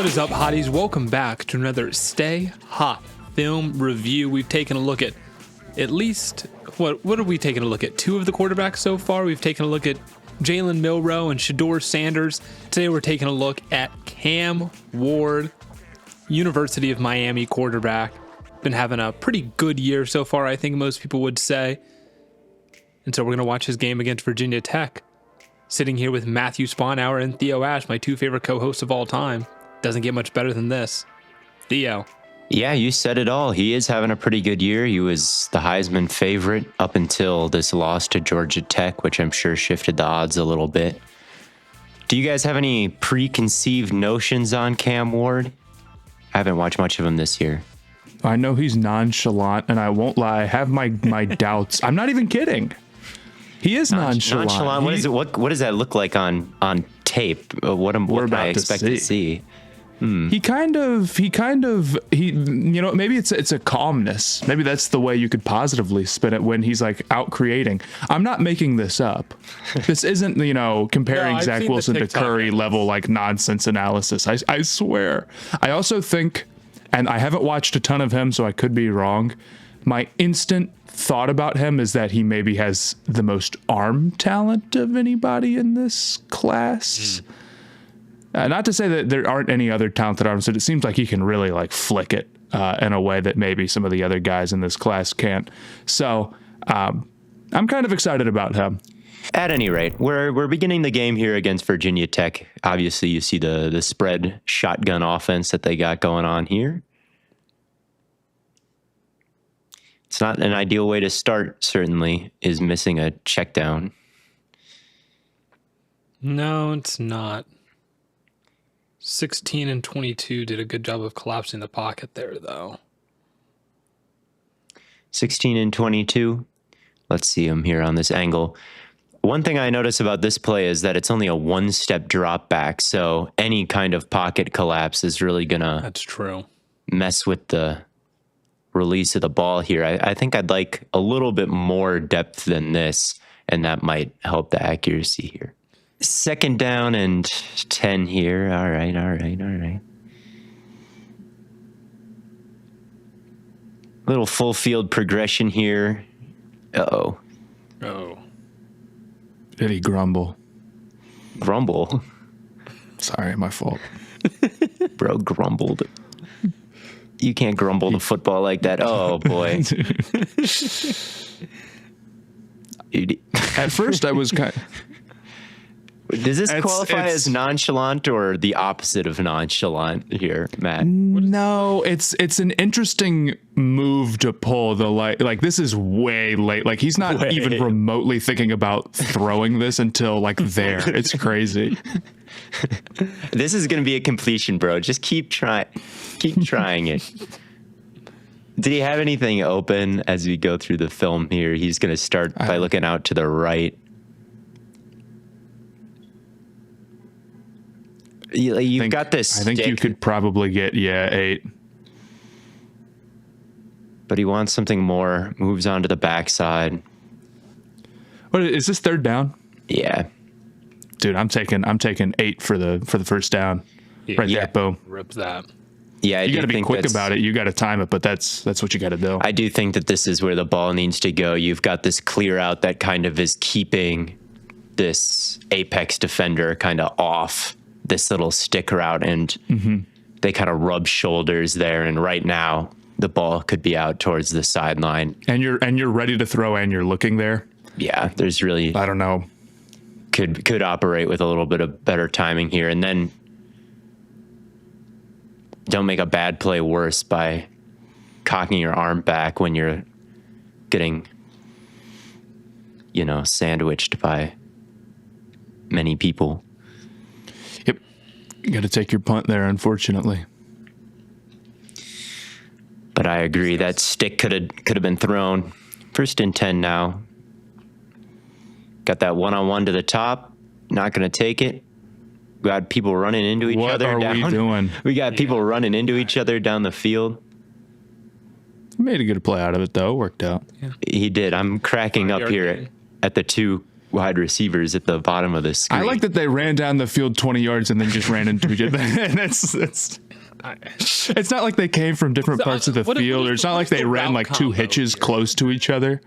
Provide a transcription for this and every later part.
What is up, hotties? Welcome back to another Stay Hot film review. We've taken a look at least, what are we taking a look at? Two of the quarterbacks so far. We've taken a look at Jalen Milroe and Shedeur Sanders. Today we're taking a look at Cam Ward, University of Miami quarterback. Been having a pretty good year so far, I think most people would say. And so we're going to watch his game against Virginia Tech. Sitting here with Matthew Sponhour and Theo Ash, my two favorite co-hosts of all time. Doesn't get much better than this. Theo. Yeah, you said it all. He is having a pretty good year. He was the Heisman favorite up until this loss to Georgia Tech, which I'm sure shifted the odds a little bit. Do you guys have any preconceived notions on Cam Ward? I haven't watched much of him this year. I know he's nonchalant, and I won't lie, I have my doubts. I'm not even kidding. He is nonchalant. What does that look like on tape? What can I expect to see? He kind of, maybe it's a calmness. Maybe that's the way you could positively spin it when he's like out creating. I'm not making this up. This isn't, comparing Zach Wilson to Curry level like nonsense analysis. I swear. I also think, and I haven't watched a ton of him, so I could be wrong. My instant thought about him is that he maybe has the most arm talent of anybody in this class. Not to say that there aren't any other talented arms, but it seems like he can really like flick it in a way that maybe some of the other guys in this class can't. So I'm kind of excited about him. At any rate, we're beginning the game here against Virginia Tech. Obviously, you see the spread shotgun offense that they got going on here. It's not an ideal way to start, certainly, is missing a check down. No, it's not. 16 and 22 did a good job of collapsing the pocket there, though. 16 and 22. Let's see him here on this angle. One thing I notice about this play is that it's only a one-step drop back, so any kind of pocket collapse is really going to That's true. Mess with the release of the ball here. I think I'd like a little bit more depth than this, and that might help the accuracy here. Second down and 10 here. All right. Little full field progression here. Uh-oh. Oh. Did he grumble? Grumble? Sorry, my fault. Bro grumbled. You can't grumble the football like that. Oh, boy. At first, I was kind of... Does this qualify as nonchalant or the opposite of nonchalant here, Matt? No, it's an interesting move to pull. Like this is way late. Like he's not even remotely thinking about throwing this until like there. It's crazy. This is going to be a completion, bro. Just keep trying it. Did he have anything open as we go through the film here? He's going to start by looking out to the right. You've got this. I think you could probably get 8. But he wants something more. Moves on to the backside. What is this, third down? Yeah, dude, I'm taking 8 for the first down. Right there, boom. Rip that. Yeah, you got to be quick about it. You got to time it, but that's what you got to do. I do think that this is where the ball needs to go. You've got this clear out that kind of is keeping this apex defender kind of off this little stick route, and they kind of rub shoulders there. And right now, the ball could be out towards the sideline. And you're ready to throw, and you're looking there. Yeah, there's really I don't know. Could operate with a little bit of better timing here, and then don't make a bad play worse by cocking your arm back when you're getting, sandwiched by many people. Yep. You got to take your punt there, unfortunately. But I agree that stick could have been thrown. First and 10 now. Got that one-on-one to the top. Not going to take it. We got people running into each other. What are we doing? We got people running into each other down the field. He made a good play out of it, though. Worked out. Yeah. He did. I'm cracking up here at the 2 wide receivers at the bottom of the screen. I like that they ran down the field 20 yards and then just ran into each other. And it's not like they came from different parts of the field, or it's not like they ran like two hitches close to each other.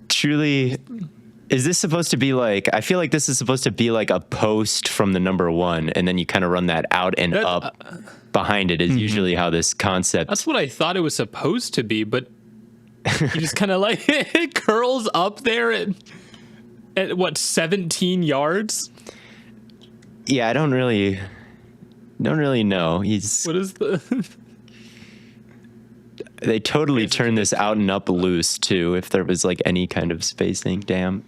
Truly, is this supposed to be like, I feel like this is supposed to be like a post from the number one, and then you kind of run that out and up behind it is usually how this concept. That's what I thought it was supposed to be, but he just kind of like it curls up there at what, 17 yards? Yeah, I don't really know. What is the They totally turned this out and up loose too, if there was like any kind of spacing. Damn.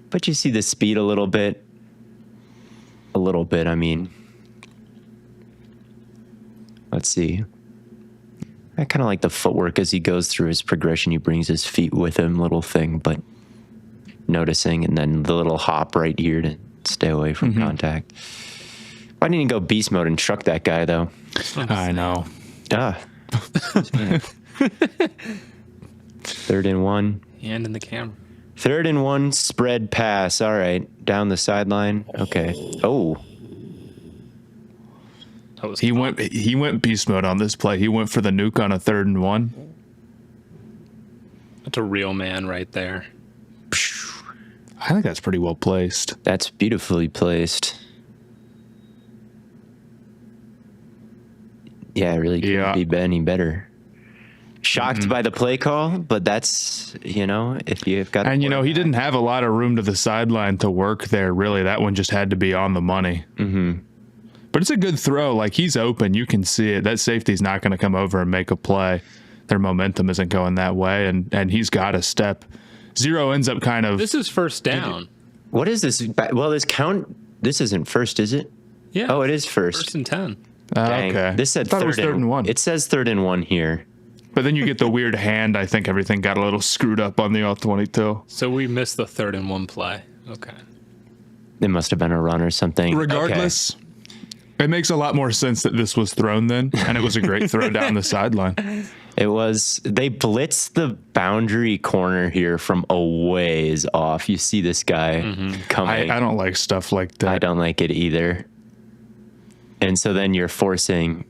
But you see the speed a little bit. I mean, let's see. I kind of like the footwork as he goes through his progression. He brings his feet with him, little thing, but noticing, and then the little hop right here to stay away from contact. Why didn't he go beast mode and truck that guy though? I know. Ah. 3rd and 1. hand in the camera? 3rd and 1, spread pass. All right, down the sideline. Okay. Oh, He went beast mode on this play. He went for the nuke on a 3rd and 1. That's a real man right there. I think that's pretty well placed. that's beautifully placed. Yeah, it really couldn't be any better. Shocked by the play call, but that's, if you've got... And, he didn't have a lot of room to the sideline to work there, really. That one just had to be on the money. Mm-hmm. But it's a good throw. Like, he's open. You can see it. That safety's not going to come over and make a play. Their momentum isn't going that way, and he's got a step. Zero ends up kind of... This is first down. What is this? Well, this isn't first, is it? Yeah. Oh, it is first. 1st and 10. Dang. Okay. This said I thought it was 3rd and 1. It says 3rd and 1 here. But then you get the weird hand. I think everything got a little screwed up on the all-22. So we missed the 3rd and 1 play. Okay. It must have been a run or something. Regardless, it makes a lot more sense that this was thrown then, and it was a great throw down the sideline. It was. They blitzed the boundary corner here from a ways off. You see this guy coming. I don't like stuff like that. I don't like it either. And so then you're forcing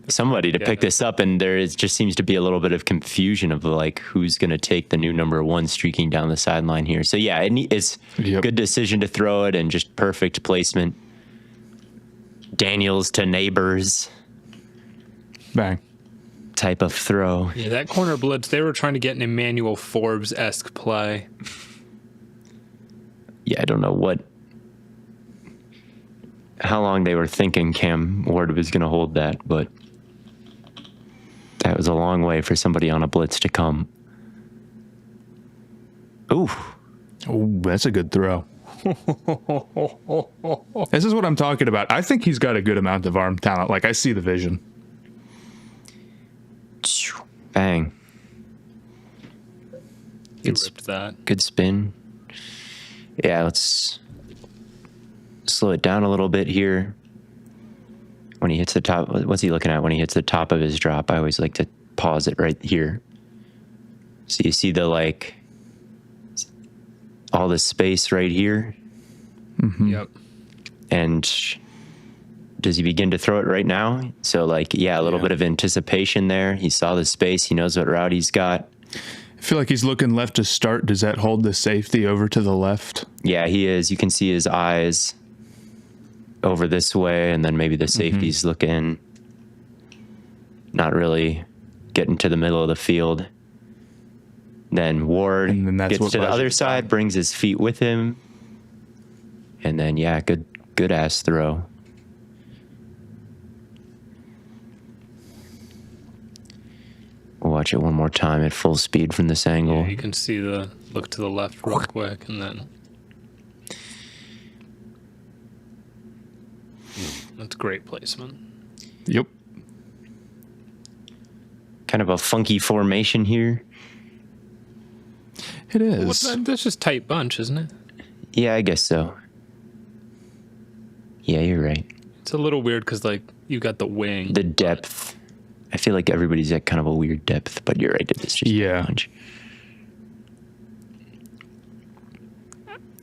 somebody to pick this up, and just seems to be a little bit of confusion of like who's going to take the new number 1 streaking down the sideline here. So yeah, it's a good decision to throw it, and just perfect placement. Daniels to Neighbors. Bang. Type of throw. Yeah, that corner blitz, they were trying to get an Emmanuel Forbes-esque play. Yeah, I don't know how long they were thinking Cam Ward was going to hold that, but that was a long way for somebody on a blitz to come. Ooh. Oh, that's a good throw. This is what I'm talking about. I think he's got a good amount of arm talent. Like, I see the vision. Bang. He ripped that. Good spin. Yeah, let's slow it down a little bit here. When he hits the top, what's he looking at when he hits the top of his drop? I always like to pause it right here. So you see all the space right here. Mm-hmm. Yep. And does he begin to throw it right now? So a little bit of anticipation there. He saw the space. He knows what route he's got. I feel like he's looking left to start. Does that hold the safety over to the left? Yeah, he is. You can see his eyes over this way, and then maybe the safety's looking, not really getting to the middle of the field. Then Ward gets to the other side, brings his feet with him, and then good ass throw. We'll watch it one more time at full speed from this angle. Yeah, you can see look to the left real quick, and then that's great placement. Yep. Kind of a funky formation here. It is. That's just tight bunch, isn't it? Yeah, I guess so. Yeah, you're right. It's a little weird because you got the wing. The depth. I feel like everybody's at kind of a weird depth, but you're right. It's just a bunch.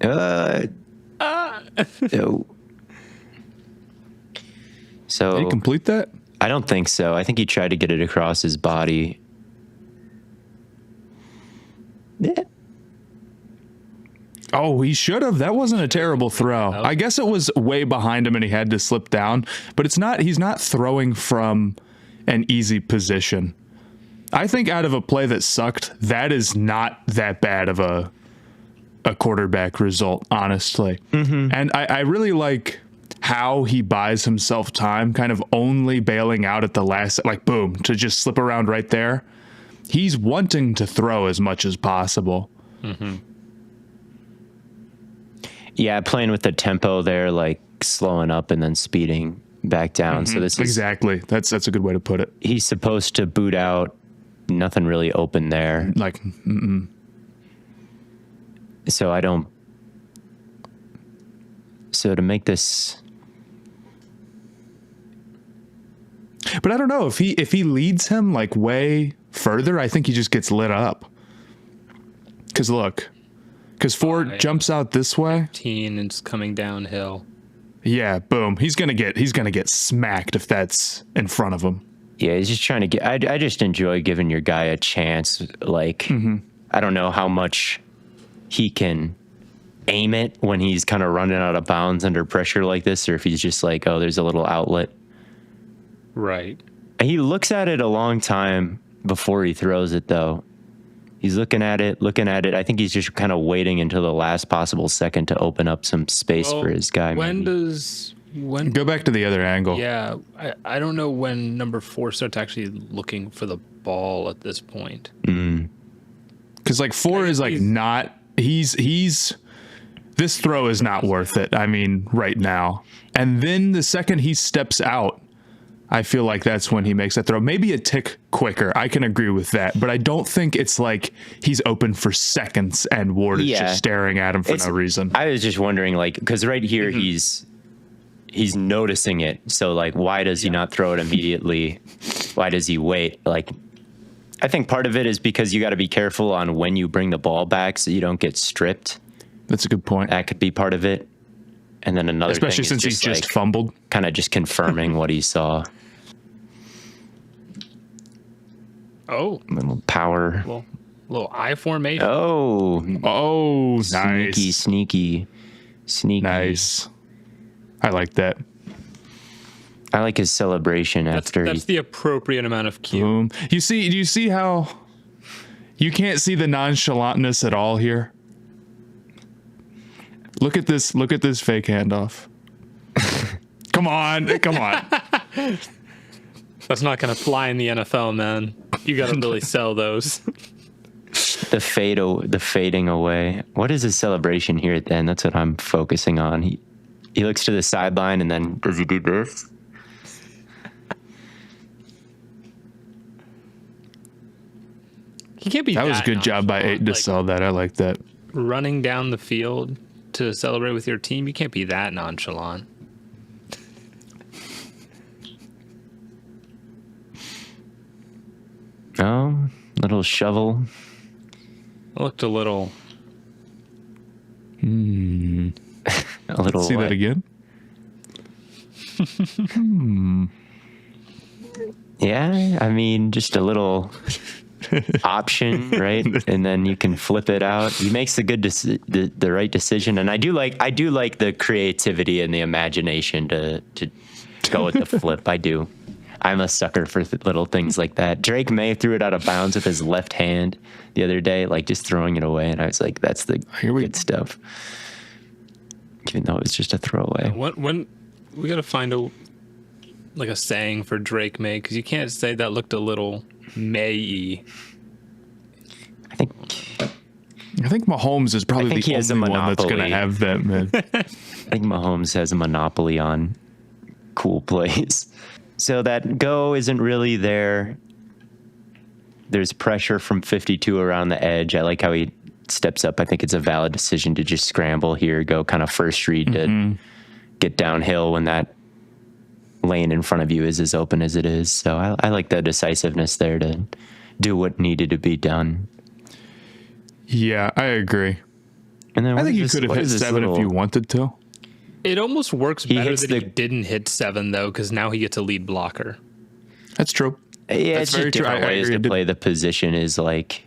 No. So Did he complete that? I don't think so. I think he tried to get it across his body. Yeah. Oh, he should have. That wasn't a terrible throw. I guess it was way behind him and he had to slip down, but he's not throwing from an easy position. I think out of a play that sucked, that is not that bad of a quarterback result, honestly. And I really like how he buys himself time, kind of only bailing out at the last, like, boom, to just slip around right there. He's wanting to throw as much as possible. Yeah, playing with the tempo there, like slowing up and then speeding back down. So this is exactly. That's a good way to put it. He's supposed to boot out. Nothing really open there. Like, So I don't. So to make this. But I don't know if he leads him like way further. I think he just gets lit up. Because look. Because Ford jumps out this way. 15 and it's coming downhill. Yeah, boom. He's gonna get smacked if that's in front of him. Yeah, he's just trying to get. I just enjoy giving your guy a chance. Like, I don't know how much he can aim it when he's kind of running out of bounds under pressure like this, or if he's just like, oh, there's a little outlet. Right. He looks at it a long time before he throws it, though. He's looking at it. I think he's just kind of waiting until the last possible second to open up some space for his guy. When Go back to the other angle? Yeah, I don't know when number 4 starts actually looking for the ball at this point. Because like 4 is like not. He's this throw is not worth it. I mean, right now. And then the second he steps out, I feel like that's when he makes that throw. Maybe a tick quicker. I can agree with that. But I don't think it's like he's open for seconds and Ward is just staring at him for no reason. I was just wondering, like, because right here he's noticing it. So, like, why does he not throw it immediately? Why does he wait? Like, I think part of it is because you got to be careful on when you bring the ball back so you don't get stripped. That's a good point. That could be part of it. And then another especially thing since he's just like, fumbled. Kind of just confirming what he saw. Oh. A little power. Little I formation. Oh, nice. Sneaky. Nice. I like that. I like his celebration after. That's the appropriate amount of cue. Boom. Do you see how you can't see the nonchalantness at all here? Look at this fake handoff. Come on. That's not going to fly in the NFL, man. You got to really sell those. The fading away. What is his celebration here at the end? That's what I'm focusing on. He looks to the sideline and then does he do this? He can't be that was a good job by 8 to sell that. I like that. Running down the field to celebrate with your team, you can't be that nonchalant. Oh, little shovel. It looked a little. A little. See that again? Yeah, I mean, just a little option, right? And then you can flip it out. He makes the right decision, and I do like the creativity and the imagination to go with the flip. I do. I'm a sucker for little things like that. Drake May threw it out of bounds with his left hand the other day, like just throwing it away, and I was like, "That's the good stuff." Even though it was just a throwaway. When we got to find a saying for Drake May, because you can't say that looked a little May-y. I think Mahomes is probably the only one that's going to have that, man. I think Mahomes has a monopoly on cool plays. So that go isn't really there. There's pressure from 52 around the edge. I like how he steps up. I think it's a valid decision to just scramble here, go kind of first read to get downhill when that lane in front of you is as open as it is. So I like the decisiveness there to do what needed to be done. Yeah, I agree. And then I think you could have hit 7 if you wanted to. It almost works better hits that he didn't hit 7, though, because now he gets a lead blocker. That's true. Yeah, That's it's very just true. different I ways agree. to play the position is like,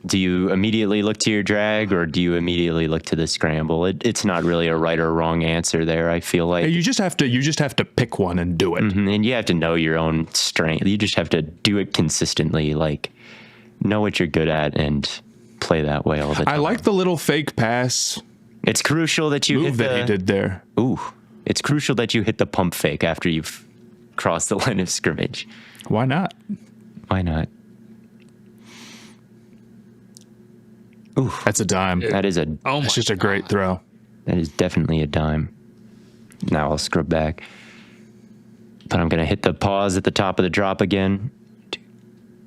do you immediately look to your drag or do you immediately look to the scramble? It's not really a right or wrong answer there, I feel like. You just have to pick one and do it. And you have to know your own strength. You just have to do it consistently, like know what you're good at and play that way all the time. I like the little fake pass It's crucial that you hit move that he did there. It's crucial that you hit the pump fake after you've crossed the line of scrimmage. Why not? Why not? Ooh, That's a dime. that is It's just a great throw. that is definitely a dime. Now I'll scrub back. But I'm going to hit the pause at the top of the drop again. 2,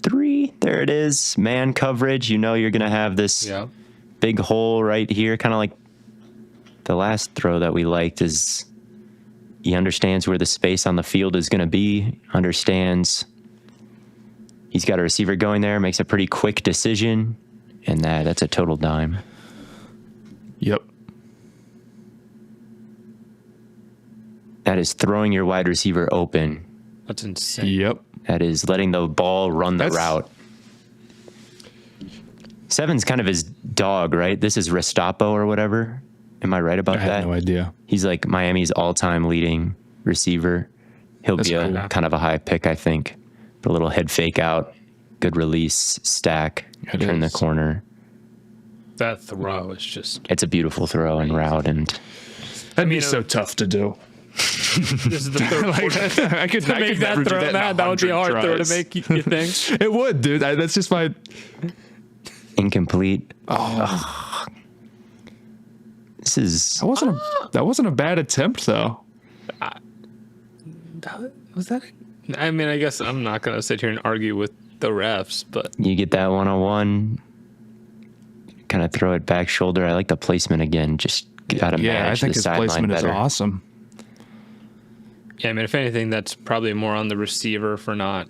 3. There it is. Man coverage. You know you're going to have this big hole right here. Kind of like the last throw that we liked is he understands where the space on the field is going to be. Understands he's got a receiver going there. Makes a pretty quick decision. And that's a total dime. Yep. That is throwing your wide receiver open. That's insane. Yep. That is letting the ball run the That's- route. 7's kind of his dog, right? This is Restapo or whatever. Am I right about I had that? no idea. He's like Miami's all-time leading receiver. He'll That's be a cool. kind of a high pick, I think. The little head fake out, good release, stack, It turn the is. corner. That throw is just. It's a beautiful throw and route, and That'd mean, be so tough to do. This is the third quarter. I could To make that never do throw, in that would be a 100 hard throw to tries. make, you think? It would, dude. That's just my. incomplete. Oh, This is that wasn't a bad attempt though. Was that? I mean, I guess I'm not going to sit here and argue with the refs, but you get that one-on-one, kind of throw it back shoulder. I like the placement again. Just got to Yeah, I manage think the his sideline placement is better. awesome. yeah, I mean, if anything, that's probably more on the receiver for not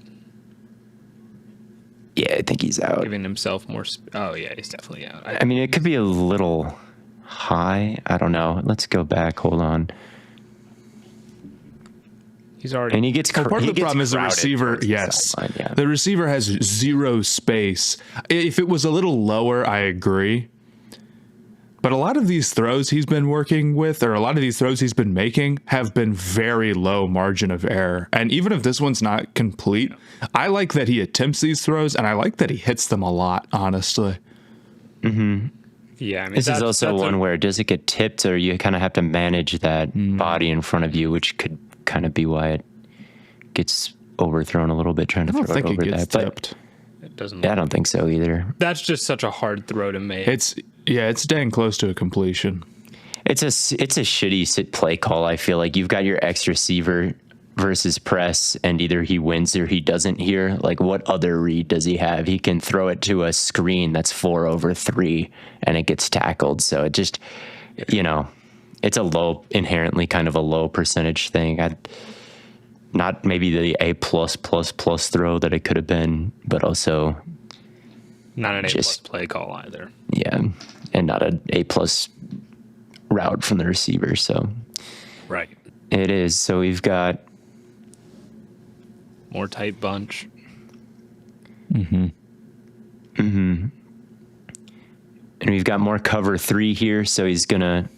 Yeah, I think he's out. giving himself more. Oh, yeah, he's definitely out. I mean, it could be a little high. I don't know. Let's go back. Hold on. He's already. And he gets Well, part he of the gets problem is the crowded receiver. towards the Yes, sideline, yeah. the receiver has zero space. If it was a little lower, I agree. But a lot of these throws he's been working with, or a lot of these throws he's been making, have been very low margin of error. And even if this one's not complete, I like that he attempts these throws, and I like that he hits them a lot, honestly. Yeah, I mean, This is also that's one where does it get tipped, or you kind of have to manage that body in front of you, which could kind of be why it gets overthrown a little bit, trying to I don't throw it think over it gets that. tipped. It doesn't. But I don't think so either. That's just such a hard throw to make. It's dang close to a completion. It's a shitty sit play call. I feel like you've got your X receiver versus press, and either he wins or he doesn't here. Like, what other read does he have? He can throw it to a screen that's 4/3 and it gets tackled. So it just, it's a inherently kind of a low percentage thing. Not maybe the A+++ throw that it could have been, but also Not an A+ just- play call either. yeah, and not an A+ route from the receiver. So Right. it is. So we've got More tight bunch. and we've got more cover 3 here. So he's gonna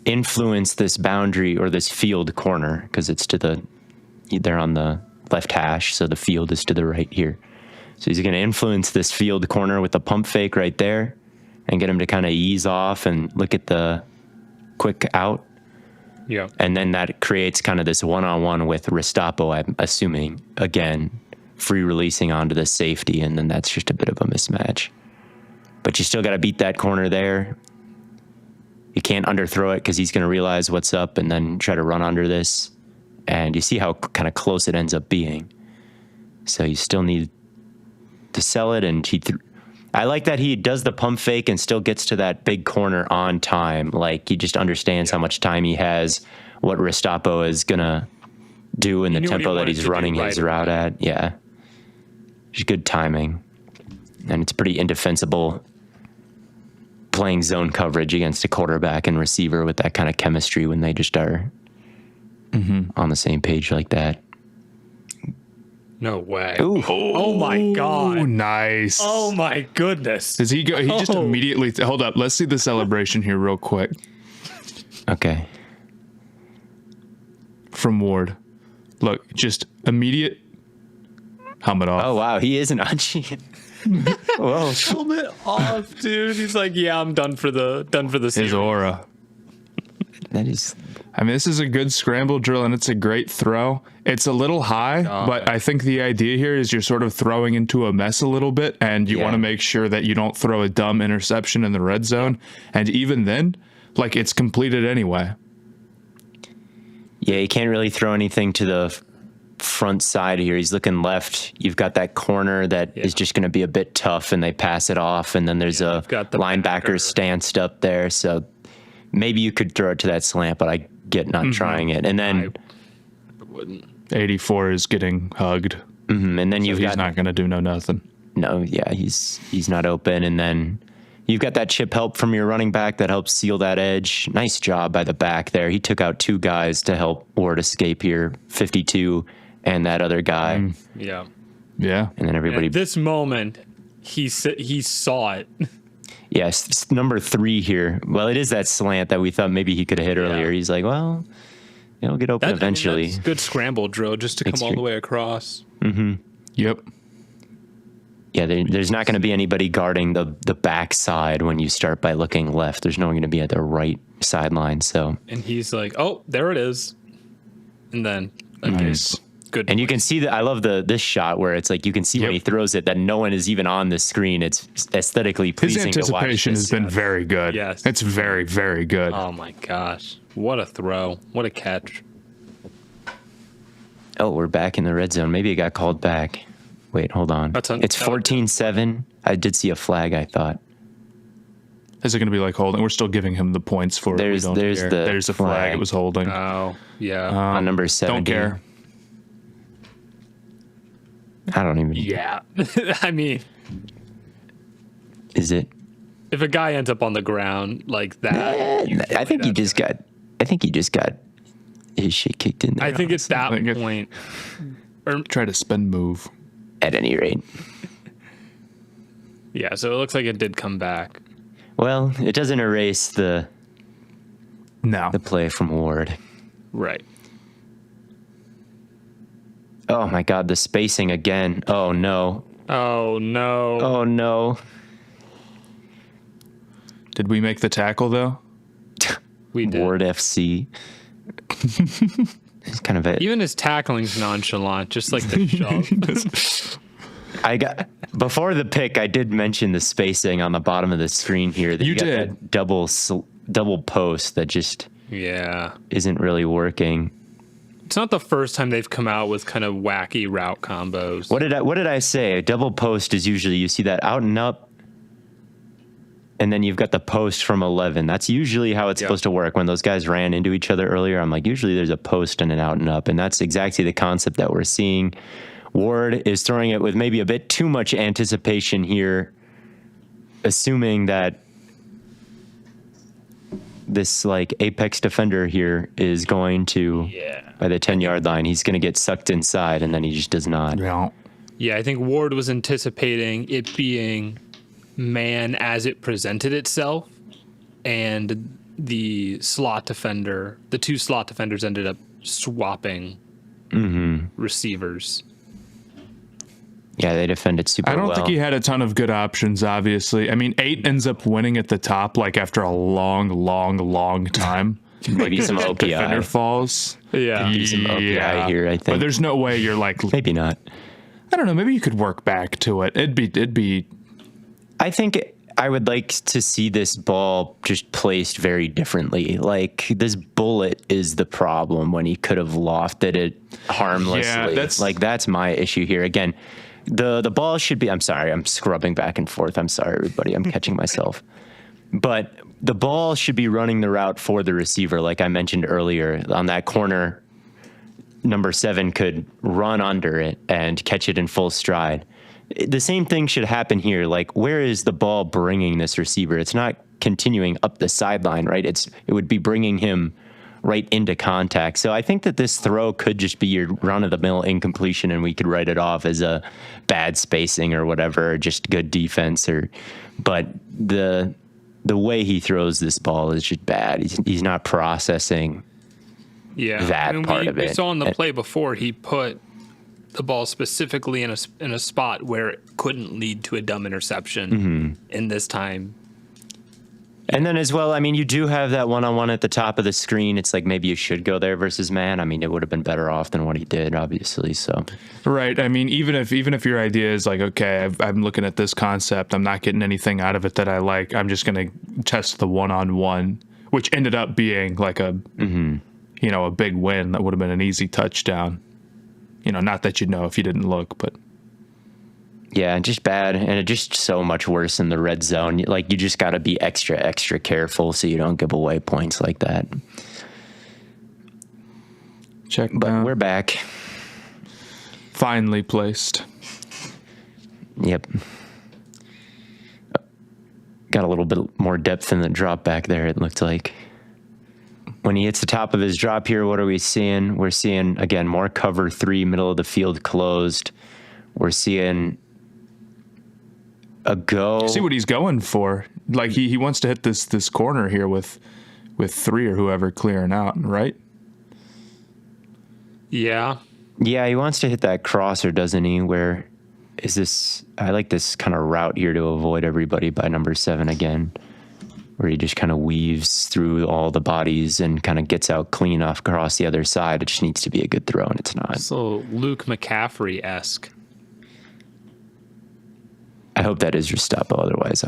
influence this boundary or this field corner because it's they're on the left hash, so the field is to the right here. So he's gonna influence this field corner with the pump fake right there, and get him to kind of ease off and look at the quick out. Yeah. And then that creates kind of this one-on-one with Restapo, I'm assuming, again, free releasing onto the safety, and then that's just a bit of a mismatch. But you still got to beat that corner there. You can't underthrow it because he's going to realize what's up and then try to run under this. And you see how kind of close it ends up being. So you still need to sell it, and I like that he does the pump fake and still gets to that big corner on time. Like, he just understands how much time he has, what Restapo is going to do in the knew what he tempo that wanted he's to do running right his route away. at. Yeah. Just good timing. And it's pretty indefensible playing zone coverage against a quarterback and receiver with that kind of chemistry when they just are on the same page like that. No way. Ooh. Oh my God. Oh, nice. Oh my goodness. Does he go? He just immediately. Hold up. Let's see the celebration here real quick Okay. from Ward. Look, just immediate helmet off. Oh, wow. He is an Anchi. Whoa. Helmet off, dude. He's like, yeah, I'm done for the His series. aura. That is... I mean, this is a good scramble drill, and it's a great throw. It's a little high, but I think the idea here is you're sort of throwing into a mess a little bit, and you want to make sure that you don't throw a dumb interception in the red zone. And even then, like, it's completed anyway. Yeah, you can't really throw anything to the front side here. He's looking left. You've got that corner that is just going to be a bit tough, and they pass it off. And then there's a linebacker backer stanced up there. So maybe you could throw it to that slant, but I get not trying it. And then I wouldn't. 84 is getting hugged. and then So you've he's got not going to do nothing. no, yeah, he's not open. And then you've got that chip help from your running back that helps seal that edge. Nice job by the back there. He took out 2 guys to help Ward escape here, 52 and that other guy. Yeah. Yeah. And then everybody. At this moment, he saw it. Yes, number 3 here. Well, it is that slant that we thought maybe he could have hit earlier. He's like, well, it'll get open eventually. That's good scramble drill just to come all the way across. Yep. Yeah, there's not going to be anybody guarding the back side when you start by looking left. There's no one going to be at the right sideline. So, And he's like, oh, there it is. And then, Nice. good. and you can see that. I love this shot where it's like you can see when he throws it that no one is even on the screen. It's aesthetically His pleasing to watch. anticipation has been very good. Yes. It's very, very good. Oh my gosh. What a throw. What a catch. Oh, we're back in the red zone. Maybe it got called back. Wait, hold on. It's 14-7. I did see a flag, I thought. Is it going to be like holding? We're still giving him the points for it. We don't There's care. the There's a flag. flag. It was holding. Oh, yeah. On number 7. Don't care. I don't even. Yeah. I mean, Is it? if a guy ends up on the ground like that, I think he just got his shit kicked in there. I think it's that I think it- point. Try to spin move. At any rate. Yeah, so it looks like it did come back. Well, it doesn't erase the No. play from Ward. Right. Oh my God, the spacing again. Oh no. Oh, no. Oh no. Did we make the tackle though? We did. Ward FC. It's kind of it. Even his tackling's nonchalant, just like the shove. I got before the pick. I did mention the spacing on the bottom of the screen here. That You got did. that double post that just Yeah. isn't really working. It's not the first time they've come out with kind of wacky route combos. What did I say? A double post is usually you see that out and up, and then you've got the post from 11. That's usually how it's supposed to work. When those guys ran into each other earlier, I'm like, usually there's a post and an out and up, and that's exactly the concept that we're seeing. Ward is throwing it with maybe a bit too much anticipation here, assuming that this like apex defender here is going to, by the 10-yard line, he's going to get sucked inside, and then he just does not. Yeah. Yeah, I think Ward was anticipating it being man as it presented itself, and the two slot defenders ended up swapping receivers. Yeah, they defended super I well. don't think he had a ton of good options, obviously. I mean, 8 ends up winning at the top, like after a long time. Maybe some Defender OPI. falls. Yeah. Maybe some OPI here, I think. But there's no way you're like, Maybe not. I don't know, maybe you could work back to it. It'd be I think I would like to see this ball just placed very differently. Like, this bullet is the problem when he could have lofted it harmlessly. Yeah, that's my issue here. Again, the ball should be, I'm sorry, I'm scrubbing back and forth. I'm sorry, everybody. I'm catching myself. But the ball should be running the route for the receiver, like I mentioned earlier. On that corner, number 7 could run under it and catch it in full stride. The same thing should happen here. Like, where is the ball bringing this receiver? It's not continuing up the sideline, right? It would be bringing him right into contact. So I think that this throw could just be your run-of-the-mill incompletion, and we could write it off as a bad spacing or whatever, or just good defense. But the way he throws this ball is just bad. He's not processing that part of it. We saw on the play before, he put the ball specifically in a spot where it couldn't lead to a dumb interception. In this time. And then as well, I mean, you do have that one-on-one at the top of the screen. It's like maybe you should go there versus man. I mean, it would have been better off than what he did, obviously. So, right. I mean, even if your idea is like, okay, I'm looking at this concept, I'm not getting anything out of it that I like. I'm just going to test the one-on-one, which ended up being like a big win. That would have been an easy touchdown. Not that you'd know if you didn't look, but. Yeah, just bad, and it just so much worse in the red zone. Like, you just got to be extra careful so you don't give away points like that. Checkdown. But we're back. Finally placed. Yep. Got a little bit more depth in the drop back there, it looked like. When he hits the top of his drop here, what are we seeing? We're seeing, again, more cover 3, middle of the field closed. We're seeing a go. See what he's going for. Like he wants to hit this corner here with 3 or whoever clearing out, right? Yeah. Yeah, he wants to hit that crosser, doesn't he? Where is this? I like this kind of route here to avoid everybody by number 7 again, where he just kind of weaves through all the bodies and kind of gets out clean off across the other side. It just needs to be a good throw, and it's not. So Luke McCaffrey-esque. I hope that is Restrepo, otherwise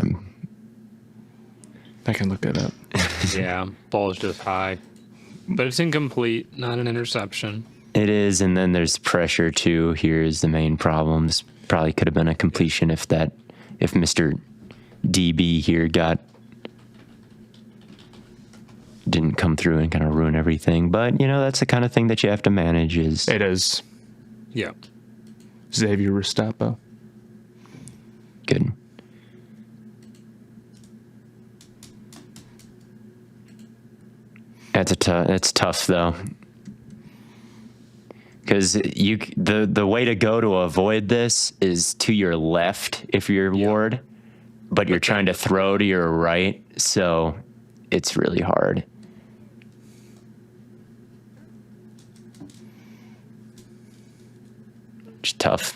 I can look it up. Yeah, ball's just high. But it's incomplete, not an interception. It is, and then there's pressure too. Here's the main problem. This probably could have been a completion if Mr. DB here didn't come through and kind of ruin everything. But, that's the kind of thing that you have to manage. It is. Yeah. Xavier Restrepo. Good. It's tough though, because the way to go to avoid this is to your left if you're Ward, but you're trying to throw to your right, so it's really hard. It's tough.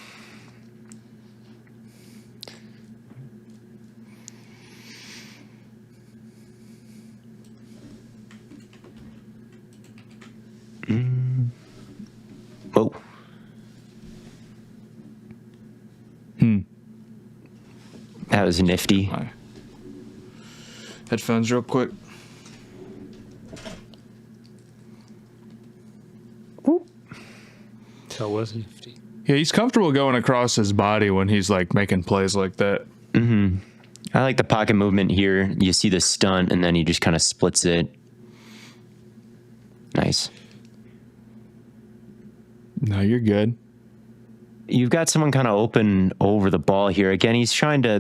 Whoa. That was nifty. Headphones real quick. That was nifty. Yeah, he's comfortable going across his body when he's like making plays like that. Mm-hmm. I like the pocket movement here. You see the stunt, and then he just kind of splits it. Nice. No, you're good. You've got someone kind of open over the ball here. Again, he's trying to,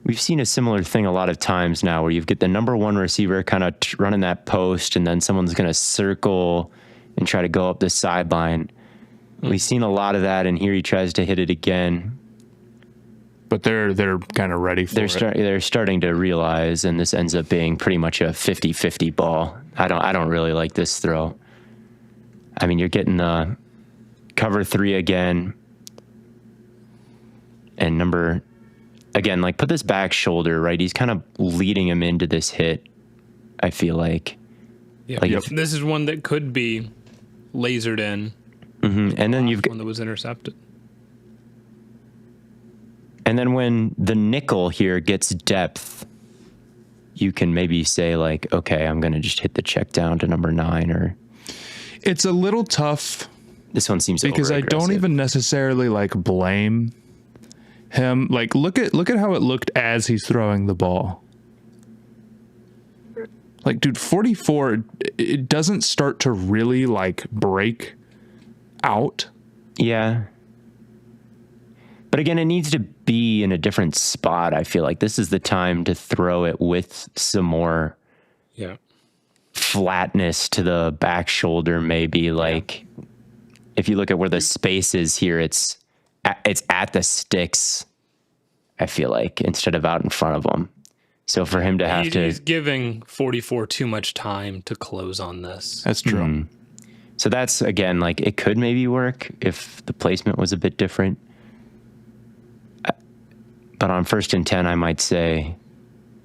we've seen a similar thing a lot of times now where you've got the number 1 receiver kind of running that post, and then someone's going to circle and try to go up the sideline. We've seen a lot of that, and here he tries to hit it again. But they're kind of ready for it. They're starting to realize, and this ends up being pretty much a 50-50 ball. I don't really like this throw. I mean, you're getting the cover 3 again. And put this back shoulder, right? He's kind of leading him into this hit, I feel like. Yeah, this is one that could be lasered in. Mm-hmm. And then one that was intercepted. And then when the nickel here gets depth, you can maybe say like, okay, I'm going to just hit the check down to number 9 or... It's a little tough. This one seems because I don't even necessarily like blame him. Like look at how it looked as he's throwing the ball. Like, dude, 44, it doesn't start to really like break out. Yeah. But again, it needs to be in a different spot. I feel like this is the time to throw it with some more flatness to the back shoulder, maybe. Like, if you look at where the space is here, it's at the sticks, I feel like, instead of out in front of them. So for him to have he's giving 44 too much time to close on this. That's true. So that's, again, like, it could maybe work if the placement was a bit different. But on 1st and 10, I might say,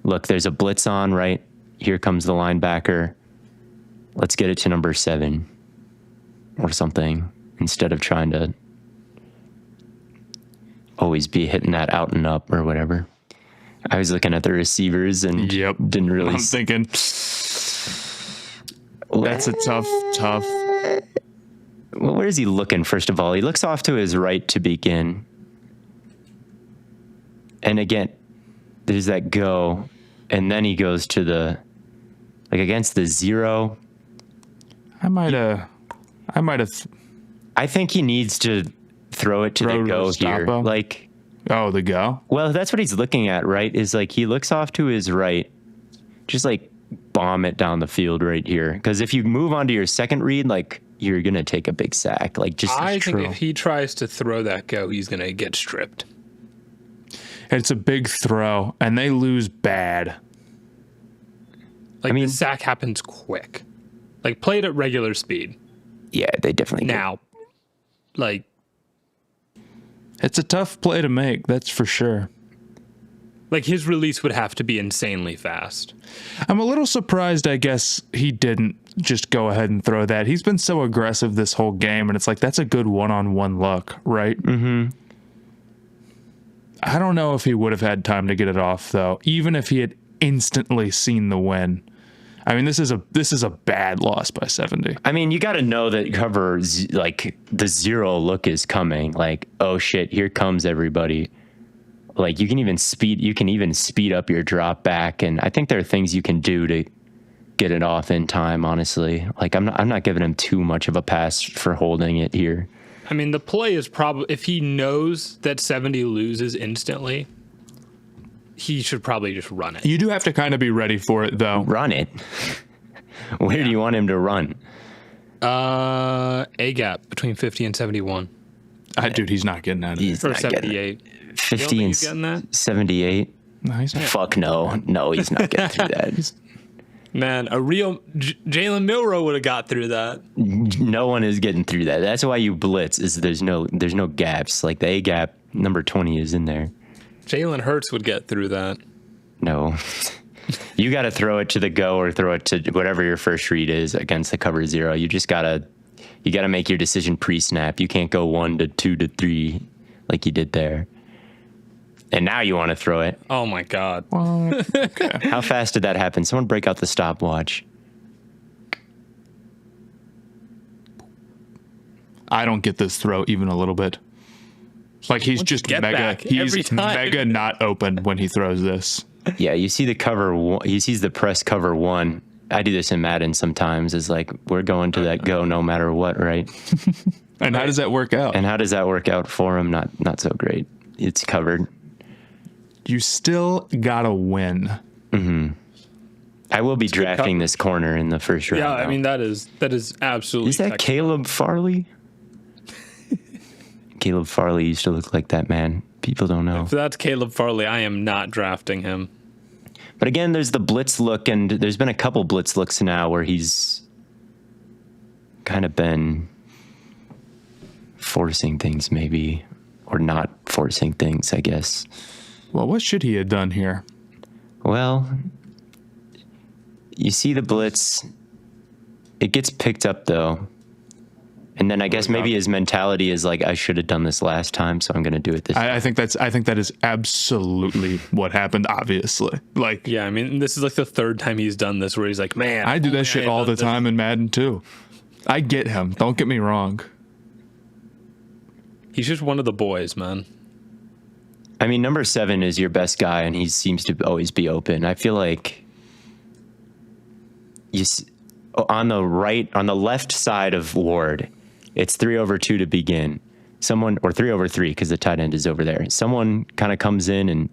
look, there's a blitz on, right? Here comes the linebacker. Let's get it to number 7 or something, instead of trying to always be hitting that out and up or whatever. I was looking at the receivers and didn't really... I'm thinking, that's a tough... Well, where is he looking, first of all? He looks off to his right to begin. And again, there's that go. And then he goes to the... Like, against the 0. I might have... I think he needs to throw it to the go here. Like... Oh, the go? Well, that's what he's looking at, right? Is like he looks off to his right. Just like bomb it down the field right here. Because if you move on to your second read, like, you're going to take a big sack. Like, just I think if he tries to throw that go, he's going to get stripped. It's a big throw, and they lose bad. Like, the sack happens quick. Like, play it at regular speed. Yeah, they definitely now. Like, it's a tough play to make, that's for sure. Like, his release would have to be insanely fast. I'm a little surprised, I guess, he didn't just go ahead and throw that. He's been so aggressive this whole game, and it's like, that's a good one-on-one look, right? Mm-hmm. I don't know if he would have had time to get it off, though, even if he had instantly seen the win. I mean, this is a bad loss by 70. I mean, you got to know that like, the 0 look is coming. Like, oh shit, here comes everybody. Like, you can even speed up your drop back, and I think there are things you can do to get it off in time. Honestly, like, I'm not giving him too much of a pass for holding it here. I mean, the play is probably, if he knows that 70 loses instantly, he should probably just run it. You do have to kind of be ready for it, though. Run it. Where do you want him to run? A gap between 50 and 71. Dude, he's not getting that. He's or not 78. 50 and 78. No, he's not. Fuck no. No, he's not getting through that. Man, a real Jalen Milroe would have got through that. No one is getting through that. That's why you blitz, is there's no gaps. Like, the A gap, number 20 is in there. Jalen Hurts would get through that. No. You got to throw it to the go or throw it to whatever your first read is against the cover 0. You just got to make your decision pre-snap. You can't go 1 to 2 to 3 like you did there. And now you want to throw it. Oh my God. Well, okay. How fast did that happen? Someone break out the stopwatch. I don't get this throw even a little bit. Like, he's just mega not open when he throws this. Yeah, you see the cover. He sees the press cover 1. I do this in Madden sometimes. It's like, we're going to that go no matter what, right? And how does that work out? And how does that work out for him? Not so great. It's covered. You still gotta win. Mm-hmm. I will be drafting this corner in the first round. Yeah, though. I mean, that is absolutely. Is that technical. Caleb Farley? Caleb Farley used to look like that, man. People don't know. If that's Caleb Farley, I am not drafting him. But again, there's the blitz look, and there's been a couple blitz looks now where he's kind of been forcing things, maybe, or not forcing things, I guess. Well, what should he have done here? Well, you see the blitz. It gets picked up, though. And then I guess maybe his mentality is like, I should have done this last time, so I'm going to do it this time. I think that is absolutely what happened, obviously. Like, Yeah, I mean, this is like the third time he's done this where he's like, man. I do that shit all the this. time in Madden, too. I get him. Don't get me wrong. He's just one of the boys, man. I mean, number 7 is your best guy, and he seems to always be open. I feel like on the left side of Ward, it's 3/2 to begin. someone, or 3/3 because the tight end is over there. Someone kind of comes in, and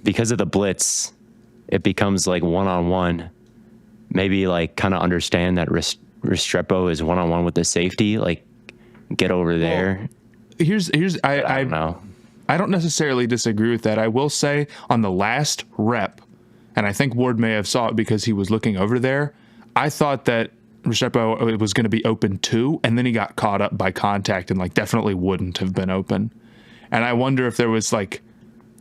because of the blitz, it becomes like one-on-one. Maybe like kind of understand that Restrepo is one-on-one with the safety. Like get over there. Here's I don't know. I don't necessarily disagree with that. I will say on the last rep, and I think Ward may have saw it because he was looking over there, I thought that Restrepo was going to be open too, and then he got caught up by contact and like definitely wouldn't have been open. And I wonder if there was like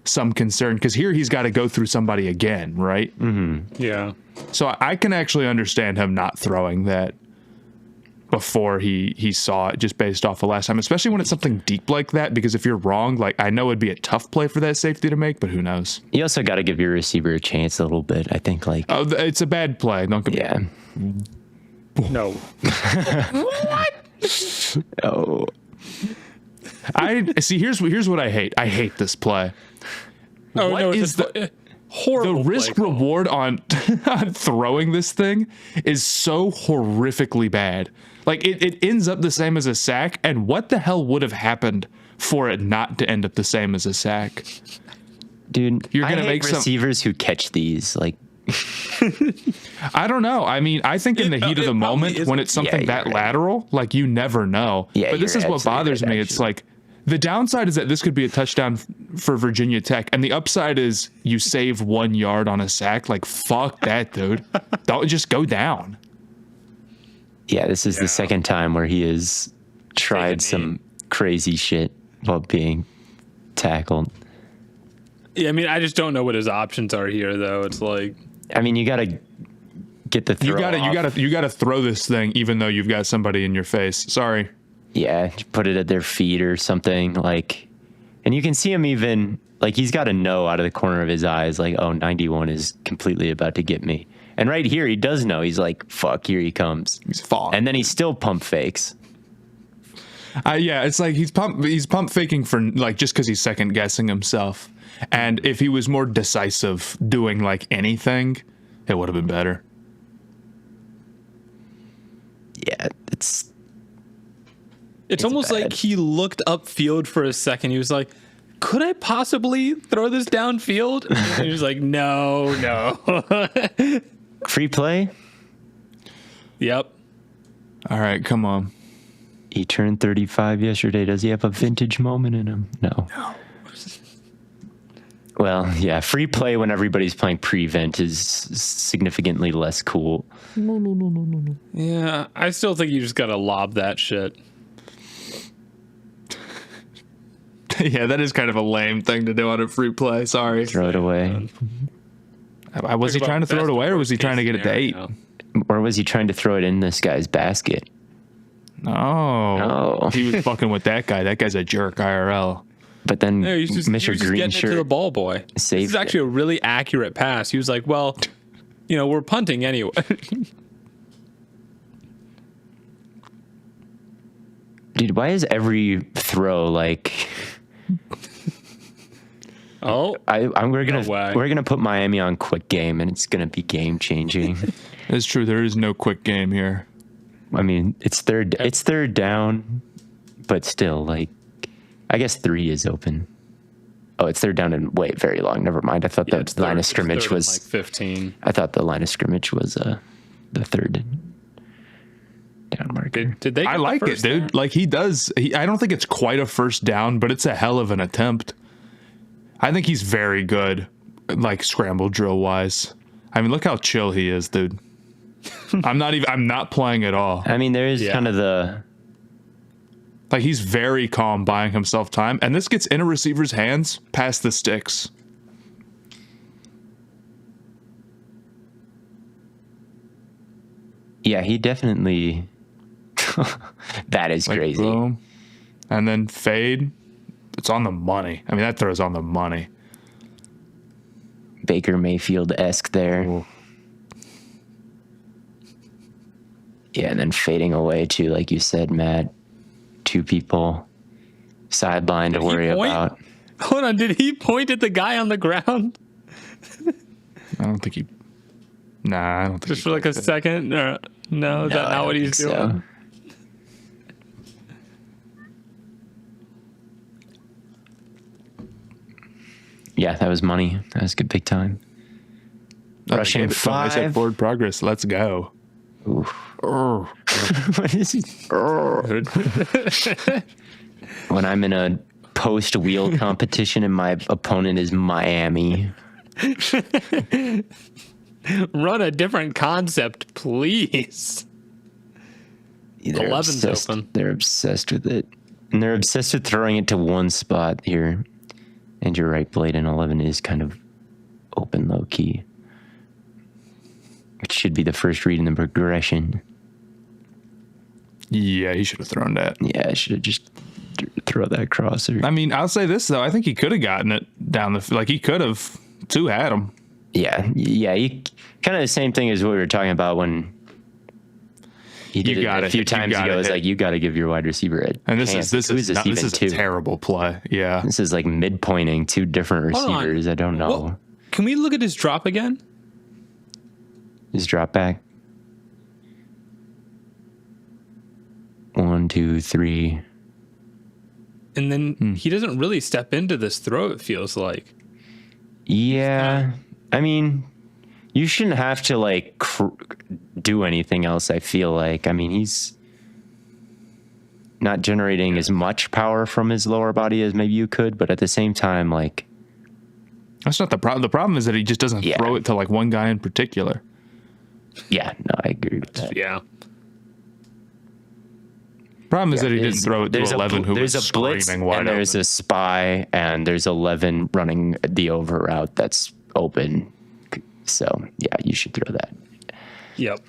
some concern because here he's got to go through somebody again, right? Mm-hmm. Yeah. So I can actually understand him not throwing that before he saw it, just based off of last time, especially when it's something deep like that, because if you're wrong, like I know it'd be a tough play for that safety to make, but who knows? You also got to give your receiver a chance a little bit. I think like, oh, it's a bad play. Don't get yeah. No. What? Oh, I see. Here's what I hate. I hate this play. Oh, What no, is the horrible the risk play call. reward on on throwing this thing is so horrifically bad. Like it ends up the same as a sack, and what the hell would have happened for it not to end up the same as a sack? dude, You're gonna I hate make some receivers who catch these. Like, I don't know. I mean, I think in the heat of it the probably moment isn't. when it's something Yeah, that you're right. lateral, like you never know. Yeah, but this you're is what absolutely bothers right, me. It's actually. like the downside is that this could be a touchdown for Virginia Tech, and the upside is you save 1 yard on a sack. Like fuck that, dude. Don't just go down. yeah, this is the second time where he has tried Taking some crazy shit while being tackled. Yeah, I mean, I just don't know what his options are here, though. It's like, I mean, you got to get the throw You gotta throw this thing, even though you've got somebody in your face. Sorry. Yeah, put it at their feet or something. Like, and you can see him even, like, he's got to know out of the corner of his eyes, like, oh, 91 is completely about to get me. And right here, he does know. He's like, fuck, here he comes. He's fog. And then he still pump fakes. Yeah, it's like he's pump faking for like just because he's second guessing himself. And if he was more decisive doing like anything, it would have been better. Yeah, it's almost bad. like he looked upfield for a second. He was like, could I possibly throw this downfield? And he was like, no. free play. Yep. All right, come on. He turned 35 yesterday. Does he have a vintage moment in him? No. Well, yeah, free play when everybody's playing prevent is significantly less cool. No. Yeah, I still think you just got to lob that shit. Yeah, that is kind of a lame thing to do on a free play. Sorry. Throw it away. Was he trying to throw it away, or was he trying to get it to 8? Or was he trying to throw it in this guy's basket? Oh, he was fucking with that guy. That guy's a jerk, IRL. But then No, he's just Mr. Green getting it to the shirt ball boy. This saved is actually a really accurate pass. He was like, well, we're punting anyway. Dude, why is every throw like? Oh, we're No way. gonna put Miami on quick game, and it's gonna be game changing. It's true. There is no quick game here. I mean, it's third down, but still, like, I guess 3 is open. Oh, it's third down and wait, very long. Never mind. I thought yeah, the it's line third- of scrimmage it's third and, was. like 15. I thought the line of scrimmage was the third down marker. Did they? I get the like it, first dude. down? Like he does. I don't think it's quite a first down, but it's a hell of an attempt. I think he's very good, like scramble drill wise. I mean, look how chill he is, dude. I'm not playing at all. I mean, there is Yeah. kind of the. Like he's very calm, buying himself time, and this gets in a receiver's hands past the sticks. Yeah, he definitely. That is Like, crazy. boom. And then fade. It's on the money. I mean, that throw's on the money. Baker Mayfield-esque there. Ooh. Yeah, and then fading away too, like you said, Matt. 2 people sideline to Did he worry point? about. Hold on, did he point at the guy on the ground I don't think he. Nah, I don't think. just he for like a did. second? Or, no, is that I not what don't he's think doing? Yeah, that was money. That was good big time. Rushing I said 5. forward progress. Let's go. What is it? When I'm in a post-wheel competition and my opponent is Miami. Run a different concept, please. They're 11's obsessed, open. They're obsessed with it. And they're obsessed with throwing it to one spot here. And you're right, Blaiden 11 is kind of open low-key. Which should be the first read in the progression. Yeah, he should have thrown that. Yeah, I should have just throw that crosser. I mean, I'll say this, though. I think he could have gotten it down the... Like, he could have. 2 had him. Yeah. Kind of the same thing as what we were talking about when he did it a few times ago. It's like, you got to give your wide receiver a And this chance. is a terrible play. Yeah. This is like mid-pointing 2 different receivers. I don't know. Well, can we look at his drop again? His drop back. 1, 2, 3. And then he doesn't really step into this throw, it feels like. Yeah. I mean, you shouldn't have to like do anything else, I feel like. I mean, he's not generating as much power from his lower body as maybe you could, but at the same time, like... That's not the problem. The problem is that he just doesn't throw it to like one guy in particular. Yeah, no, I agree with that. Yeah. Problem is that he didn't throw it to 11 who was a blitz, screaming wide and there's a spy, and there's 11 running the over route that's open. So, yeah, you should throw that. Yep.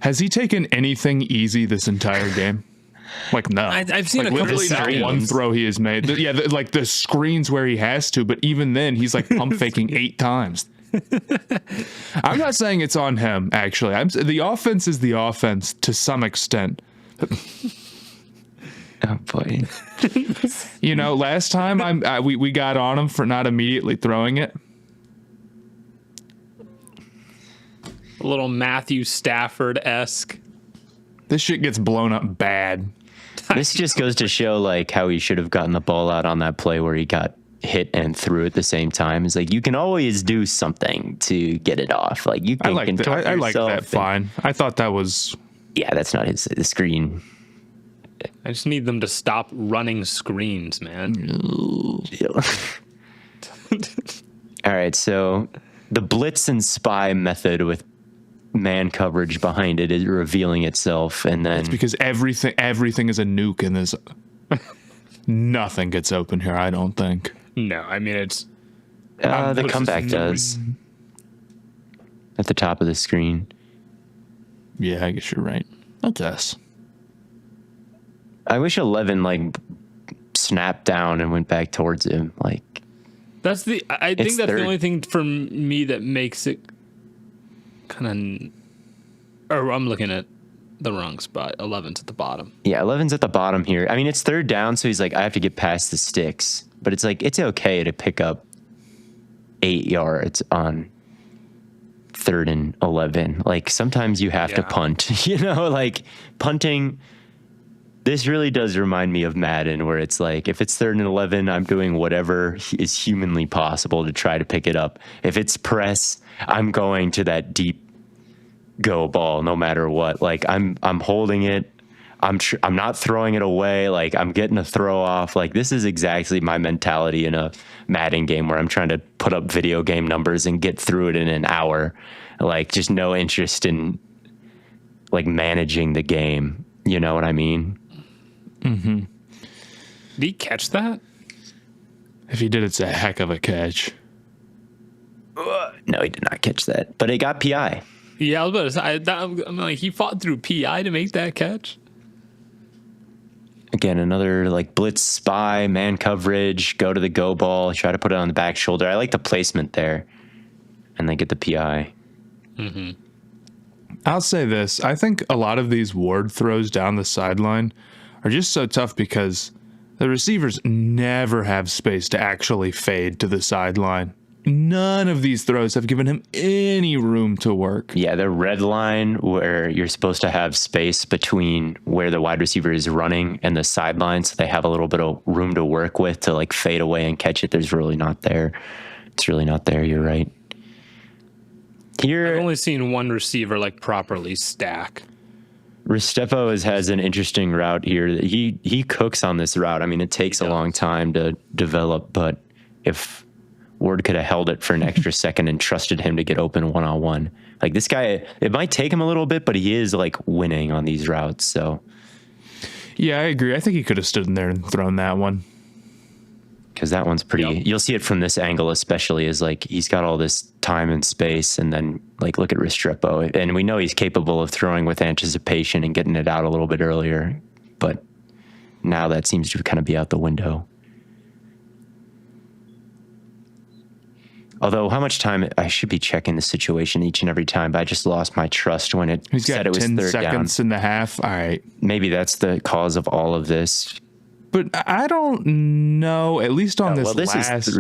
Has he taken anything easy this entire game? Like, no. I've seen like, a couple literally not screens. one throw he has made. Like the screens where he has to, but even then, he's like pump faking 8 times. I'm not saying it's on him, actually. The offense is the offense to some extent. Oh, boy. You know, last time we got on him for not immediately throwing it. A little Matthew Stafford-esque. This shit gets blown up bad. This just goes to show like how he should have gotten the ball out on that play where he got hit and threw at the same time. It's like you can always do something to get it off. Like you can control yourself. I like that fine. I thought that was... Yeah, that's not the screen. I just need them to stop running screens, man. All right, so the blitz and spy method with man coverage behind it is revealing itself, and then It's because everything is a nuke in this. Nothing gets open here, I don't think. No, I mean, it's... the comeback does at the top of the screen. Yeah, I guess you're right. That's us. I wish 11 like snapped down and went back towards him. Like I think that's the only thing for me that makes it kind of... Or I'm looking at the wrong spot. 11's at the bottom. Yeah, 11's at the bottom here. I mean, it's 3rd down, so he's like, I have to get past the sticks. But it's like, it's okay to pick up 8 yards on 3rd and 11. Like, sometimes you have to punt. You know, like, punting... This really does remind me of Madden, where it's like, if it's 3rd and 11, I'm doing whatever is humanly possible to try to pick it up. If it's press, I'm going to that deep go ball no matter what. Like I'm holding it. I'm not throwing it away. Like I'm getting a throw off. Like this is exactly my mentality in a Madden game where I'm trying to put up video game numbers and get through it in an hour. Like just no interest in like managing the game. You know what I mean? Mm-hmm. Did he catch that? If he did, it's a heck of a catch. No, he did not catch that, but it got PI. Yeah, I was about to say, I'm like, he fought through PI to make that catch. Again, another like blitz spy, man coverage, go to the go ball, try to put it on the back shoulder. I like the placement there, and they get the PI. Mm-hmm. I'll say this. I think a lot of these ward throws down the sideline are just so tough because the receivers never have space to actually fade to the sideline. none of these throws have given him any room to work. Yeah, the red line where you're supposed to have space between where the wide receiver is running and the sideline, so they have a little bit of room to work with to like fade away and catch it. There's really not there. It's really not there. You're right. Here, I've only seen one receiver like properly stack. Restrepo has an interesting route here. He cooks on this route. I mean, it takes a long time to develop, but if Ward could have held it for an extra second and trusted him to get open one-on-one. Like this guy, it might take him a little bit, but he is like winning on these routes. So yeah, I agree. I think he could have stood in there and thrown that one. Because that one's pretty, you'll see it from this angle, especially is like he's got all this time and space, and then like look at Restrepo. And we know he's capable of throwing with anticipation and getting it out a little bit earlier, but now that seems to kind of be out the window. Although, how much time I should be checking the situation each and every time, but I just lost my trust when it said it was 10 third seconds down. and a half. All right. Maybe that's the cause of all of this. But I don't know. At least on Well, this last. is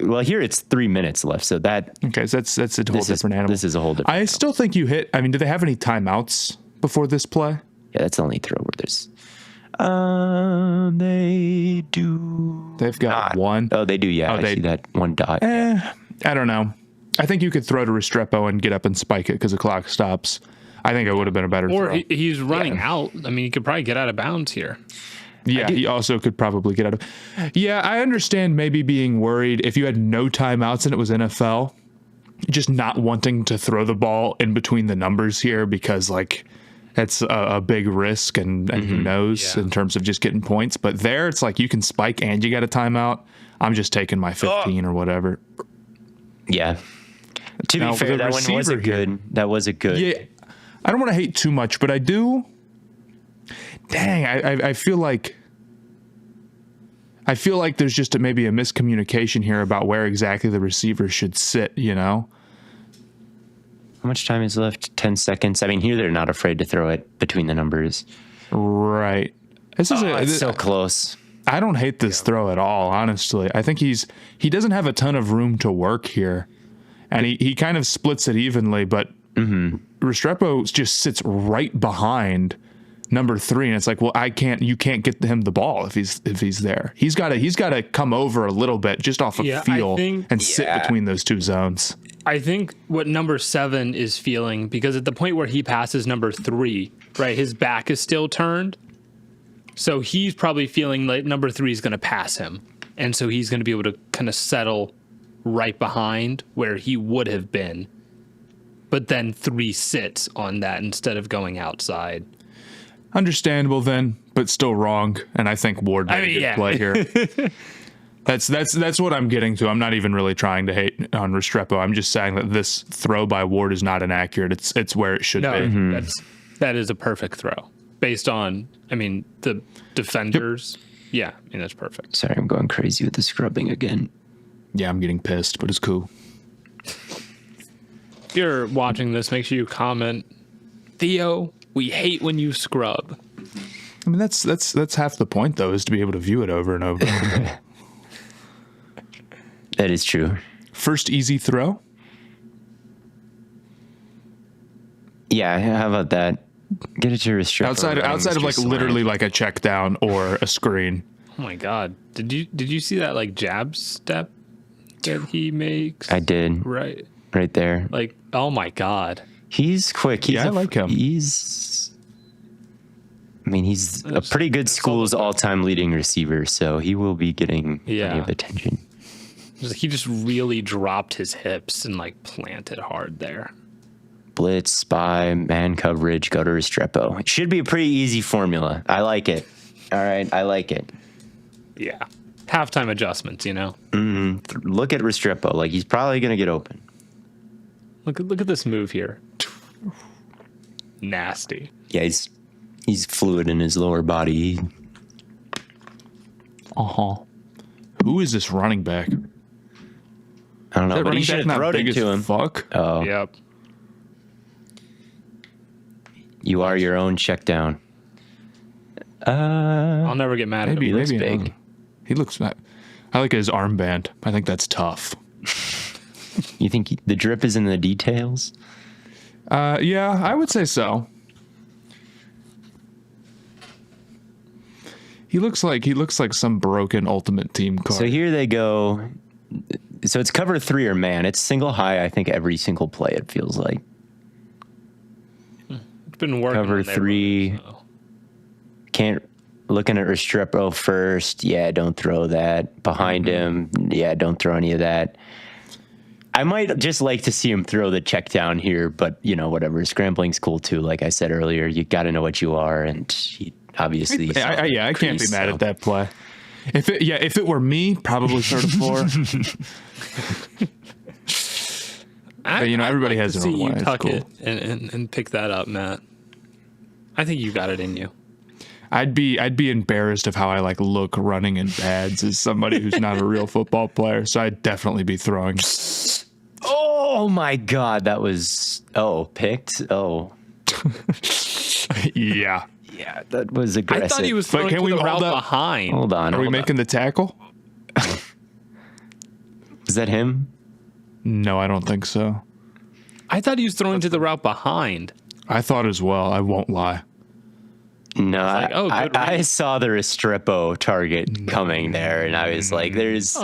well, here it's 3 minutes left, so that Okay, so that's a whole different animal. This is a whole different. I still think you hit. I mean, do they have any timeouts before this play? Yeah, that's the only throw where there's. They do. They've got one. Oh, they do. Yeah, I see that one dot. I don't know. I think you could throw to Restrepo and get up and spike it because the clock stops. I think it would have been a better Or throw. he's running out. I mean, he could probably get out of bounds here. Yeah, he also could probably get out of. Yeah, I understand maybe being worried if you had no timeouts and it was NFL, just not wanting to throw the ball in between the numbers here because like that's a big risk and who knows in terms of just getting points. But there, it's like you can spike and you got a timeout. I'm just taking my 15 or whatever. Yeah. To Now, be fair, that one was a good. That was a good. Yeah, I don't want to hate too much, but I do. Dang, I feel like there's just maybe a miscommunication here about where exactly the receiver should sit, you know? How much time is left? 10 seconds. I mean, here they're not afraid to throw it between the numbers. Right. This is It's so close. I don't hate this throw at all, honestly. I think he doesn't have a ton of room to work here. And he kind of splits it evenly, but Restrepo just sits right behind number 3, and it's like, well, you can't get him the ball if he's there. He's got to come over a little bit just off of feel and sit between those two zones. I think what number 7 is feeling, because at the point where he passes number 3, right, his back is still turned. So he's probably feeling like number 3 is going to pass him. And so he's going to be able to kind of settle right behind where he would have been. But then 3 sits on that instead of going outside. Understandable then, but still wrong. And I think Ward made a good play here. That's what I'm getting to. I'm not even really trying to hate on Restrepo. I'm just saying that this throw by Ward is not inaccurate. It's where it should be. That is a perfect throw based on, I mean, the defenders. Yep. Yeah, I mean, that's perfect. Sorry, I'm going crazy with the scrubbing again. Yeah, I'm getting pissed, but it's cool. If you're watching this, make sure you comment, Theo, we hate when you scrub. I mean, that's half the point, though, is to be able to view it over and over. That is true. First easy throw? Yeah, how about that? Get it to Restrepo. Outside of like literally like a check down or a screen. Oh my God. Did you see that like jab step that he makes? I did. Right there. Like, oh my God. He's quick. I like him. He's a pretty good school's all-time leading receiver, so he will be getting plenty of attention. He just really dropped his hips and like planted hard there. Blitz, spy, man coverage, go to Restrepo. It should be a pretty easy formula. I like it. All right, I like it. Yeah. Halftime adjustments, you know? Mm-hmm. Look at Restrepo. Like, he's probably going to get open. Look at this move here. Nasty. Yeah, he's fluid in his lower body. Who is this running back? I don't know, but he should have thrown it to him. Fuck. Oh. Yep. You are your own checkdown. I'll never get mad at him. He looks big. He looks. I like his armband. I think that's tough. You think the drip is in the details? Yeah, I would say so. He looks like some broken Ultimate Team card. So here they go. So it's cover 3 or man. It's single high, I think, every single play, it feels like. It's been working. Cover on their 3. moves, so. Can't. Looking at Restrepo first. Yeah, don't throw that. Behind him. Yeah, don't throw any of that. I might just like to see him throw the check down here, but, whatever. Scrambling's cool, too. Like I said earlier, you got to know what you are, and he obviously... I can't be mad at that play. If it were me, probably third or 4. But, everybody has their own way. You tuck it and pick that up, Matt. I think you got it in you. I'd be embarrassed of how I look running in pads as somebody who's not a real football player. So I'd definitely be throwing. Oh my God, that was picked. Oh, yeah, that was aggressive. I thought he was throwing the route behind. Hold on, are we making the tackle? Is that him? No, I don't think so. I thought he was throwing to the route behind. I thought as well. I won't lie. No, I saw the Restrepo target coming there, and I was like, "There's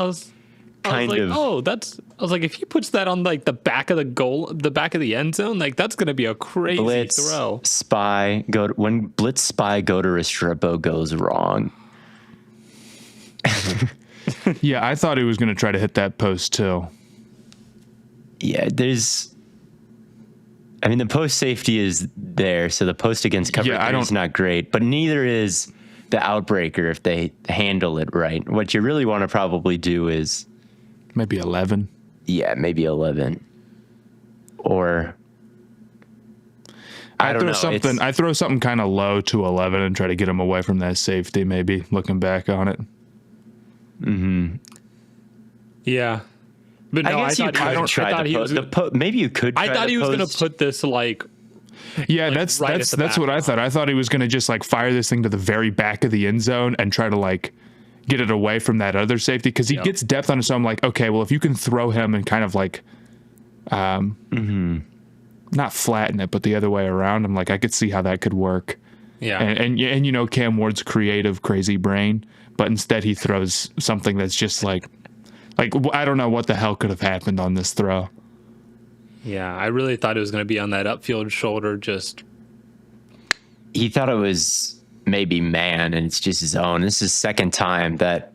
kind of." Oh, I was like, if he puts that on the back of the goal, the back of the end zone, that's gonna be a crazy Blitz, throw. Spy when Blitz spy go to Restrepo goes wrong. Yeah, I thought he was gonna try to hit that post too. Yeah, the post safety is there, so the post against cover is not great, but neither is the outbreaker if they handle it right. What you really want to probably do is... Maybe 11. Yeah, maybe 11. Or... I don't know. I throw something kind of low to 11 and try to get him away from that safety, maybe, looking back on it. Mm-hmm. Yeah. But no, I thought he was maybe you could. I thought he was going to put this Yeah, that's what I thought. I thought he was going to just fire this thing to the very back of the end zone and try to get it away from that other safety because he gets depth on it. So I'm like, okay, well if you can throw him and kind of not flatten it, but the other way around, I'm like, I could see how that could work. Yeah, and Cam Ward's creative, crazy brain, but instead he throws something that's just I don't know what the hell could have happened on this throw. Yeah, I really thought it was going to be on that upfield shoulder. He thought it was maybe man, and it's just his own. This is second time that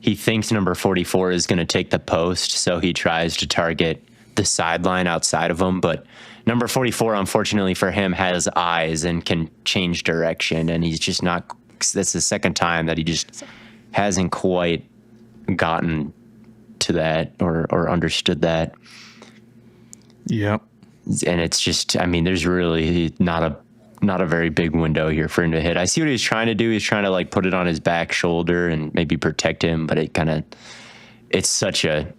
he thinks number 44 is going to take the post, so he tries to target the sideline outside of him. But number 44, unfortunately for him, has eyes and can change direction, and he's just not. That's the second time that he just hasn't quite gotten to that or understood that. Yep. And it's just, there's really not a very big window here for him to hit. I see what he's trying to do. He's trying to put it on his back shoulder and maybe protect him, but it's such a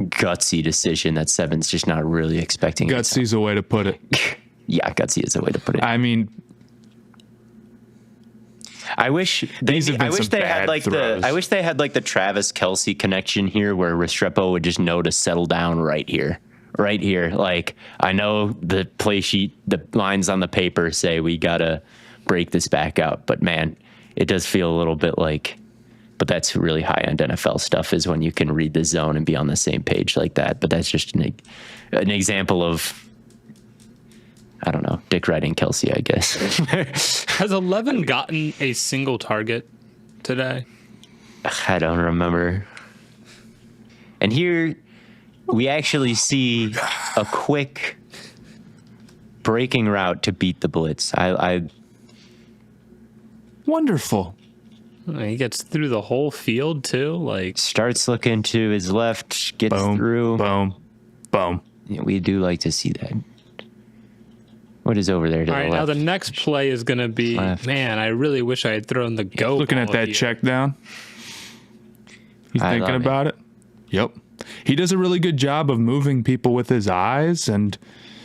gutsy decision that Seven's just not really expecting. Gutsy's a way to put it. Yeah, gutsy is a way to put it. I wish they had the Travis Kelce connection here, where Restrepo would just know to settle down right here. I know the play sheet, the lines on the paper say we gotta break this back out, but man, it does feel a little bit but that's really high end NFL stuff, is when you can read the zone and be on the same page like that. But that's just an example of, I don't know, Dick riding Kelce, I guess. Has 11 gotten a single target today? I don't remember. And here we actually see a quick breaking route to beat the blitz. Wonderful. He gets through the whole field too. Starts looking to his left, gets through. Boom. Yeah, we do like to see that. What is over there to the left? Now the next play is going to be, man, I really wish I had thrown the go. Looking at that check down. He's thinking about it. Yep. He does a really good job of moving people with his eyes, and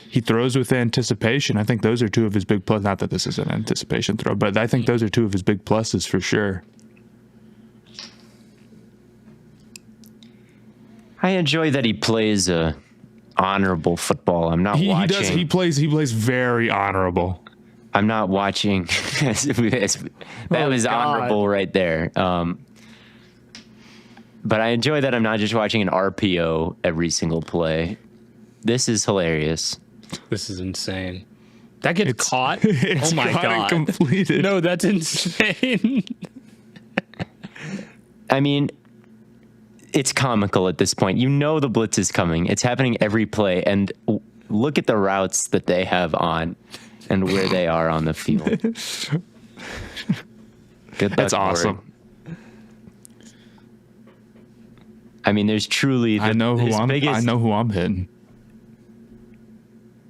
he throws with anticipation. I think those are two of his big pluses. Not that this is an anticipation throw, but I think those are two of his big pluses for sure. I enjoy that he plays honorable football. I'm not He watching. does. He plays very honorable. I'm not watching. That was honorable right there. But I enjoy that I'm not just watching an RPO every single play. This is hilarious. This is insane. That gets caught? It's Oh my caught and God. completed. No, that's insane. I mean, it's comical at this point. You know the blitz is coming. It's happening every play. And look at the routes that they have on and where they are on the field. Good luck, That's awesome. Ward. I mean, there's truly. I know who I'm hitting.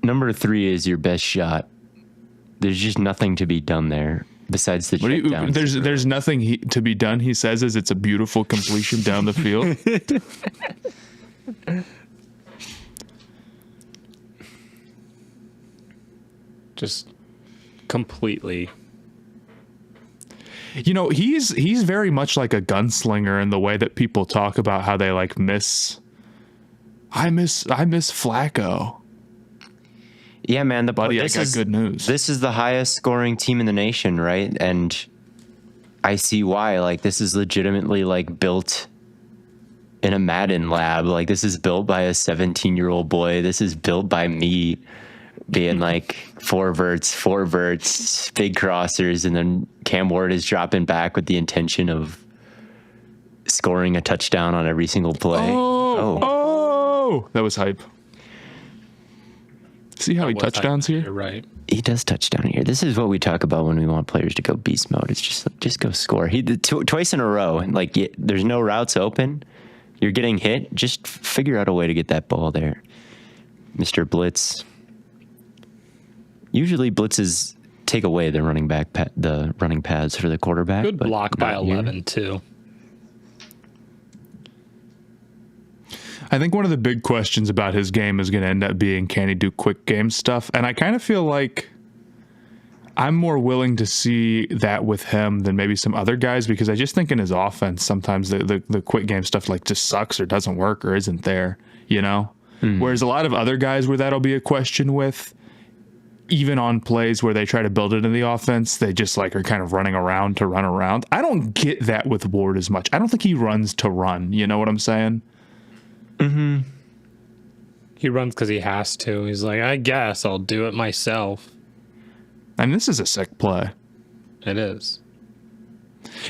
Number 3 is your best shot. There's just nothing to be done there besides the checkdown. There's nothing to be done. He says as it's a beautiful completion down the field. Just completely. You know, he's very much like a gunslinger in the way that people talk about how they like miss. I miss Flacco. Yeah, man. Buddy, I got good news. This is the highest scoring team in the nation, right? And I see why. Like, this is legitimately like built in a Madden lab. Like, this is built by a 17-year-old boy. This is built by me being like four verts, big crossers, and then Cam Ward is dropping back with the intention of scoring a touchdown on every single play. Oh, that was hype. See how he touchdowns here? You're right. He does touchdown here. This is what we talk about when we want players to go beast mode. It's just go score. He did twice in a row, and like there's no routes open. You're getting hit. Just figure out a way to get that ball there, Mr. Blitz. Usually blitzes take away the running pads for the quarterback. Good block by not here. 11 too. I think one of the big questions about his game is going to end up being, can he do quick game stuff? And I kind of feel like I'm more willing to see that with him than maybe some other guys, because I just think in his offense, sometimes the quick game stuff like just sucks or doesn't work or isn't there, you know? Whereas a lot of other guys where that'll be a question with, even on plays where they try to build it in the offense, they just like are kind of running around to run around. I don't get that with Ward as much. I don't think he runs to run. You know what I'm saying? Mm-hmm. He runs because he has to. He's like, I guess I'll do it myself. And this is a sick play. It is.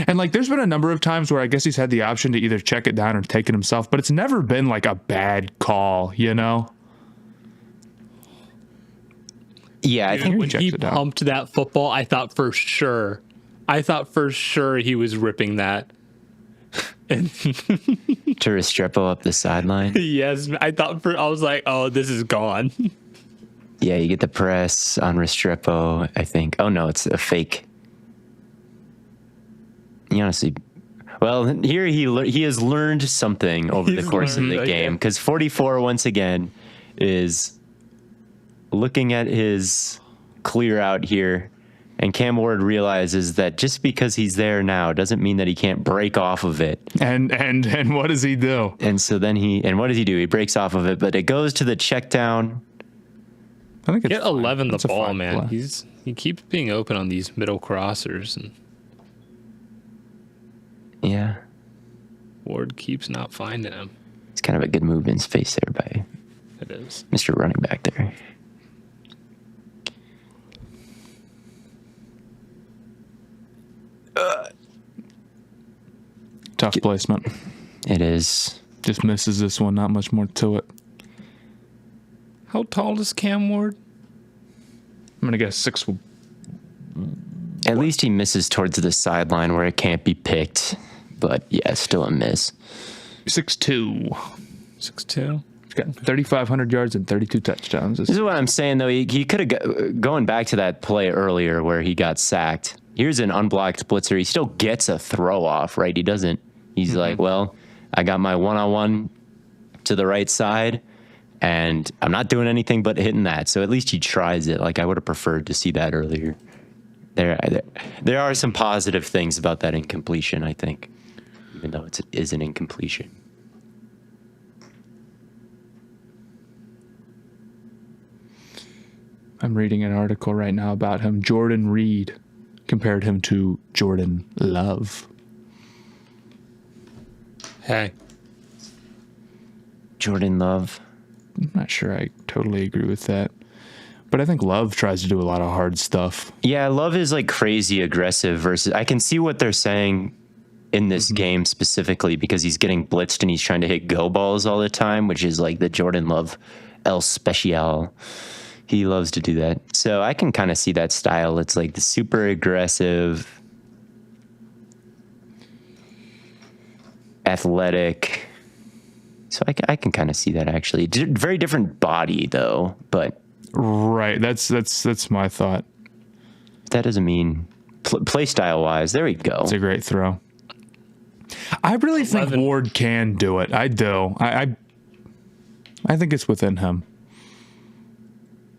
And like, there's been a number of times where I guess he's had the option to either check it down or take it himself, but it's never been like a bad call, you know? Yeah, I think when he pumped that football, I thought for sure he was ripping that. And to Restrepo up the sideline. Yes, I was like, oh, this is gone. Yeah, you get the press on Restrepo, I think. Oh, no, it's a fake. You honestly... Well, here he has learned something over the course of the game, because 44, once again, is looking at his clear out here, and Cam Ward realizes that just because he's there now doesn't mean that he can't break off of it. And what does he do? And so then what does he do? He breaks off of it, but it goes to the check down. I think it's Get 11 That's the a ball, fine man. play. He keeps being open on these middle crossers, and Yeah. Ward keeps not finding him. It's kind of a good move in space there by It is. Mr. Running Back there. Tough placement. It is. Just misses this one. Not much more to it. How tall is Cam Ward? I'm gonna guess 6. At least he misses towards the sideline where it can't be picked. But yeah, still a miss. 6'2". 6'2". He's got 3,500 yards and 32 touchdowns. This is what I'm saying, though. He could have, going back to that play earlier where he got sacked. Here's an unblocked blitzer. He still gets a throw off, right? He doesn't. He's like, well, I got my one-on-one to the right side, and I'm not doing anything but hitting that. So at least he tries it. Like, I would have preferred to see that earlier. There are some positive things about that incompletion, I think, even though it is an incompletion. I'm reading an article right now about him. Jordan Reed compared him to Jordan Love. Hey. Jordan Love. I'm not sure I totally agree with that. But I think Love tries to do a lot of hard stuff. Yeah, Love is like crazy aggressive versus I can see what they're saying in this game specifically because he's getting blitzed and he's trying to hit go balls all the time, which is like the Jordan Love El Special. He loves to do that. So I can kind of see that style. It's like the super aggressive, athletic. So I can kind of see that actually. Very different body though, but right. That's my thought. That doesn't mean play style wise. There we go. It's a great throw. I really think Ward can do it. I do. I think it's within him.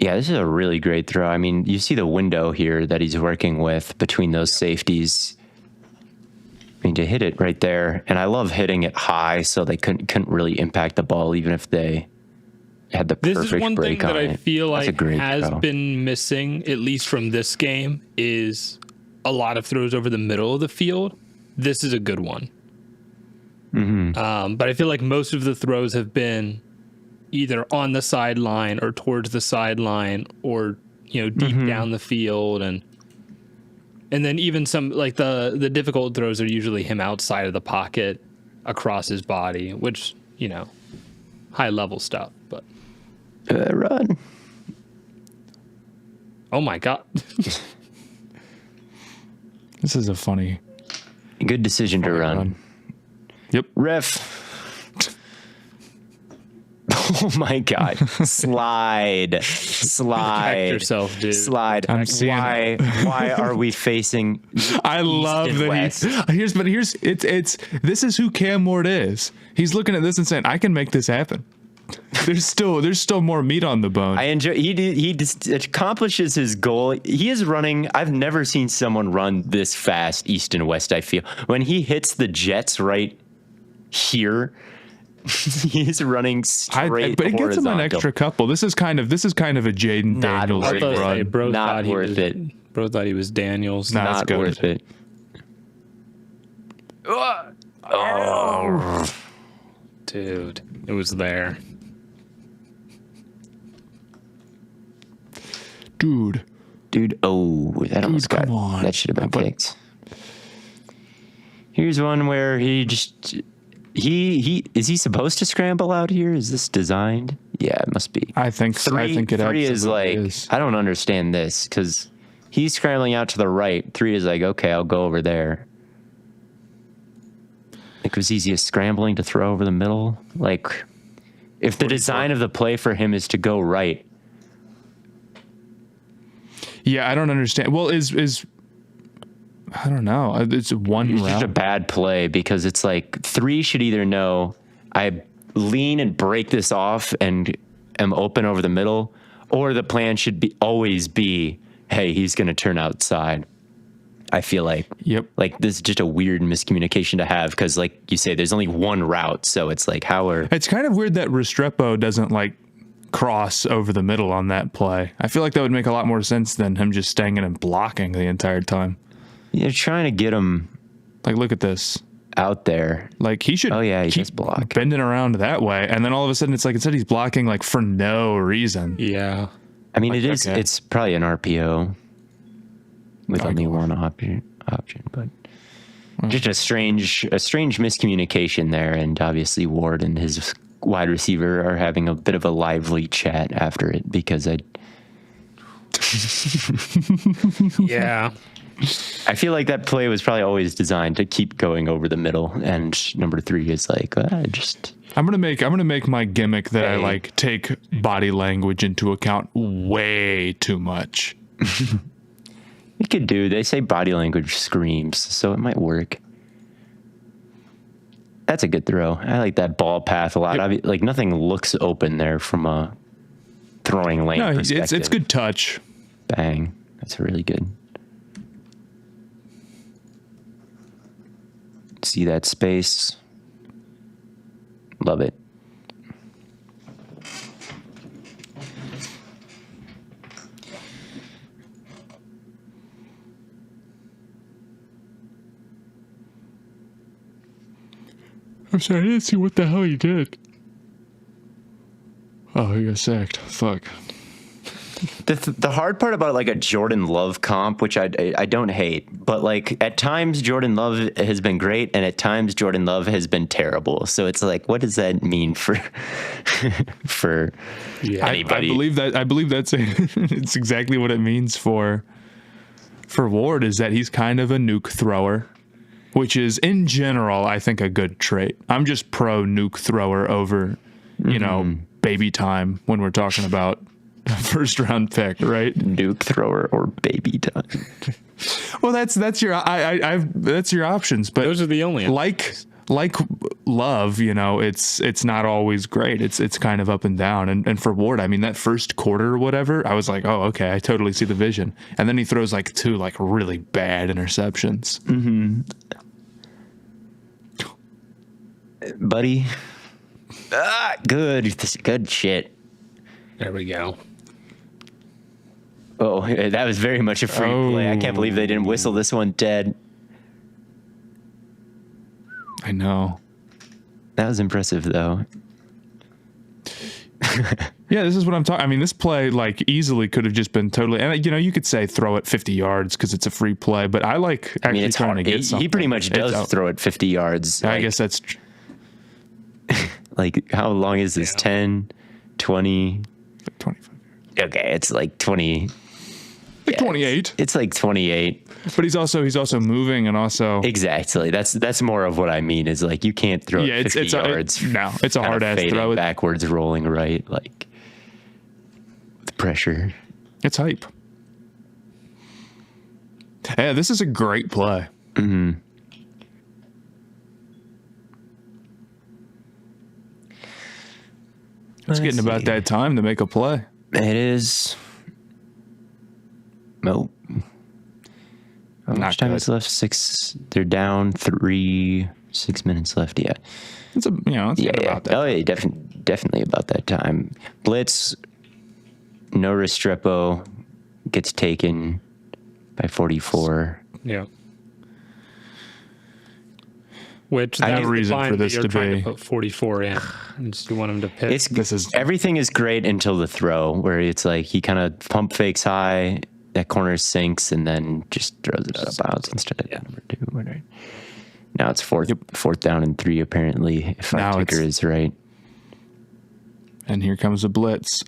Yeah, this is a really great throw. I mean, you see the window here that he's working with between those safeties. I mean, to hit it right there, and I love hitting it high so they couldn't really impact the ball, even if they had the perfect break on it. This is one thing that I feel like has throw. been missing, at least from this game, is a lot of throws over the middle of the field. This is a good one. But I feel like most of the throws have been either on the sideline or towards the sideline or, deep down the field. And then even some, like the difficult throws are usually him outside of the pocket across his body, which, high level stuff. But run. Oh my God. This is a funny. Good decision to run. Yep. Ref. Oh my God. Slide. Protect yourself, dude. Slide. I'm seeing Why are we facing I love and that west? This is who Cam Ward is. He's looking at this and saying, I can make this happen. There's still more meat on the bone. I enjoy. He just accomplishes his goal. He is running. I've never seen someone run this fast, east and west. I feel when he hits the jets right here, he's running straight. But it gets him an horizontal. extra couple. This is kind of a Jaden Not Daniels worth it. run. Bro Not thought worth it. Bro thought he was Daniels. Nah. Not That's good. worth it. Oh, dude, it was there. Dude. Oh, that almost got. come on. That should have been picked. Here's one where he just. He is he supposed to scramble out here? Is this designed? Yeah, it must be. I think so. I think it three is absolutely like is. I don't understand this because he's scrambling out to the right. 3 is like okay, I'll go over there. Like was easiest scrambling to throw over the middle. Like if the design of the play for him is to go right. Yeah, I don't understand. Well, is I don't know. It's one It's route. just a bad play because it's like 3 should either know I lean and break this off and am open over the middle, or the plan should be always be, hey, he's going to turn outside. I feel like, Yep. like this is just a weird miscommunication to have because, like you say, there's only one route, so it's like how are It's kind of weird that Restrepo doesn't like cross over the middle on that play. I feel like that would make a lot more sense than him just staying in and blocking the entire time. you're trying to get him Like, look at this. out there. Like he should. Oh, yeah, he keep does block. bending around that way, and then all of a sudden it's like instead he's blocking like for no reason. Yeah. I mean, it is. okay. It's probably an RPO with only one option, but just a strange miscommunication there. And obviously, Ward and his wide receiver are having a bit of a lively chat after it because Yeah. I feel like that play was probably always designed to keep going over the middle. And number 3 is like, I'm gonna make my gimmick that I Hey. like take body language into account way too much. it could do. They say body language screams, so it might work. That's a good throw. I like that ball path a lot. Like nothing looks open there from a throwing lane No, perspective. it's good touch. Bang. That's really good. See that space. Love it. I'm sorry, I didn't see what the hell he did. Oh, he got sacked. Fuck. The hard part about like a Jordan Love comp, which I don't hate, but like at times Jordan Love has been great, and at times Jordan Love has been terrible. So it's like, what does that mean for anybody? I believe that's it's exactly what it means for Ward, is that he's kind of a nuke thrower, which is in general I think a good trait. I'm just pro nuke thrower over, you know, baby time when we're talking about first round pick, right? Nuke thrower or baby time. Well, that's your that's your options, but Those are the only like Love, you know, it's not always great. It's kind of up and down. And for Ward, I mean, that first quarter or whatever, I was like, oh, okay, I totally see the vision. And then he throws like 2 like really bad interceptions. Buddy. Good shit. There we go. Oh, that was very much a free play. I can't believe they didn't whistle this one dead. I know. That was impressive, though. Yeah, this is what I'm talking. I mean, this play like easily could have just been totally. And you know, you could say throw it 50 yards because it's a free play, but I like actually trying to get something. He pretty much does throw it 50 yards. I guess that's. Like, how long is this? 10, 20? 25. Okay, it's like 20. Like 28. It's like 28. But he's also moving and also. Exactly. That's more of what I mean, is like you can't throw it 50 yards. It's a hard ass throw. It backwards, rolling right, like with pressure. It's hype. Yeah, this is a great play. Mm-hmm. It's getting about that time to make a play. It is. Nope. How much time is left? 6. They're down 3. 6 minutes left. Yeah. It's about that. Oh, yeah, definitely about that time. Blitz. No Restrepo gets taken by 44. Yeah. Which I have a reason for this to be. To put 44 in. And just you want him to pick. Everything is great until the throw, where it's like he kind of pump fakes high, that corner sinks, and then just throws it out of bounds instead of number 2. Right. Now it's fourth down and 3, apparently, if our ticker is right. And here comes a blitz.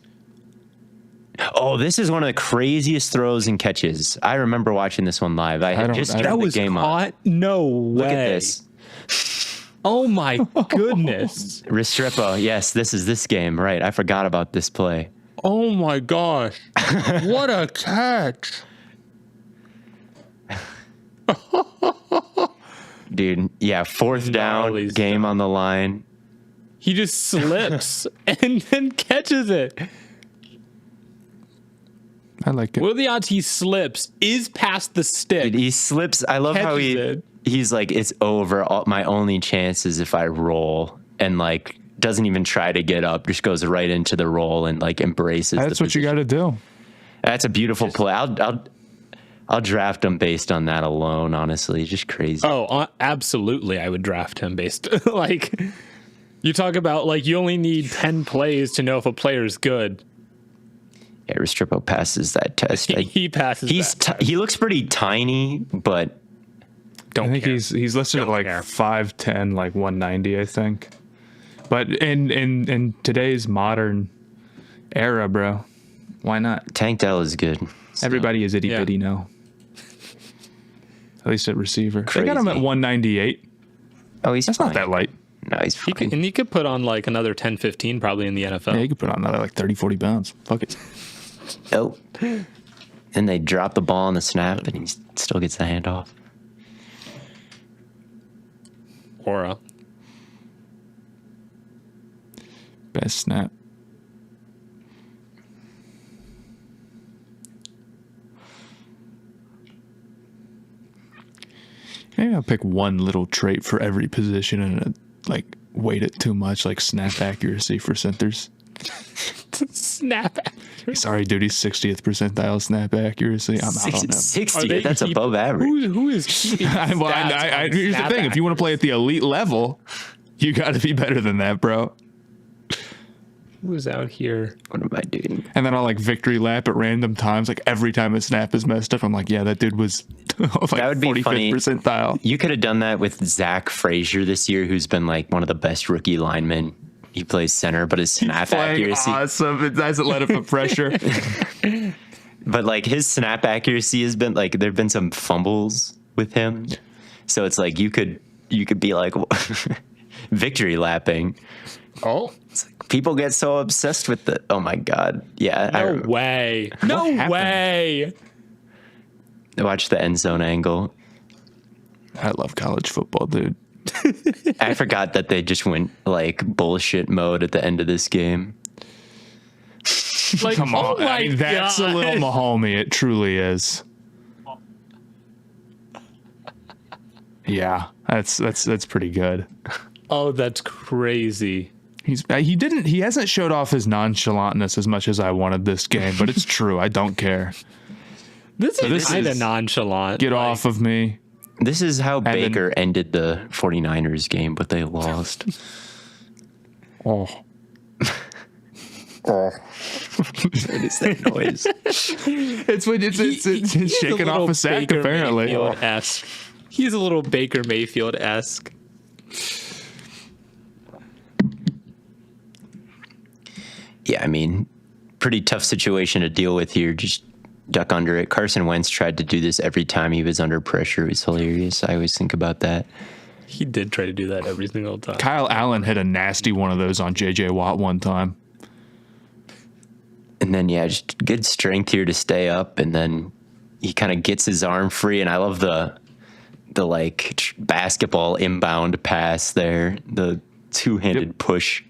Oh, this is one of the craziest throws and catches. I remember watching this one live. I just turned the game on. No way. Look at this. Oh my goodness. Restrepo, yes, this is this game, right? I forgot about this play. Oh my gosh. What a catch. Dude, yeah, fourth down, game on the line. He just slips and then catches it. I like it. What are the odds he slips, is past the stick? Dude, he slips. I love how he's like, it's over. My only chance is if I roll, and like doesn't even try to get up, just goes right into the roll and like embraces. That's what you got to do. That's a beautiful play. I'll draft him based on that alone. Honestly, just crazy. Oh, absolutely, I would draft him based like you talk about. Like you only need 10 plays to know if a player is good. Yeah, Restrepo passes that test. He passes. He looks pretty tiny, but. I think he's listed at like 5'10", like 190, I think. But in today's modern era, bro, why not? Tank Dell is good. So. Everybody is itty bitty now. At least at receiver. Crazy. They got him at 198. Oh, That's fine. not that light. No, he's fine. And he could put on like another 10, 15 probably in the NFL. Yeah, he could put on another like 30, 40 pounds. Fuck it. Oh. And they drop the ball on the snap, and he still gets the handoff. Aura. Best snap. Maybe I'll pick one little trait for every position and like weight it too much, like snap accuracy for centers. Snap accuracy. Sorry, dude, he's 60th percentile snap accuracy. I'm out on him. 60th? That's above average. Who is keeping here's the thing. If you want to play at the elite level, You got to be better than that, bro. Who's out here? What am I doing? And then I'll like victory lap at random times. Like every time a snap is messed up, I'm like, yeah, that dude was like That would be 45th funny. percentile. You could have done that with Zach Frazier this year, who's been like one of the best rookie linemen. He plays center, but his snap accuracy. Awesome. It doesn't let him put pressure. But like his snap accuracy has been like there've been some fumbles with him. So it's like you could be like victory lapping. Oh, It's like people get so obsessed with the oh my god. Yeah. no way. No happened? way. Watch the end zone angle. I love college football, dude. I forgot that they just went like bullshit mode at the end of this game. Like, Come on. oh my I mean, that's God. a little Mahomey. It truly is. Yeah, that's pretty good. Oh, that's crazy. He hasn't showed off his nonchalantness as much as I wanted this game, but it's true. I don't care. This is kind of is- nonchalant. Get like, off of me. This is how then- Baker ended the 49ers game, but they lost. Oh. What is that noise? It's when it's he's shaking off little a sack, Baker apparently. Mayfield-esque. He's a little Baker Mayfield-esque. Yeah, I mean, pretty tough situation to deal with here. Just duck under it. Carson Wentz tried to do this every time he was under pressure. It was hilarious. I always think about that. He did try to do that every single time. Kyle Allen hit a nasty one of those on J.J. Watt one time. And then, yeah, just good strength here to stay up. And then he kind of gets his arm free. And I love the like basketball inbound pass there, the two-handed push.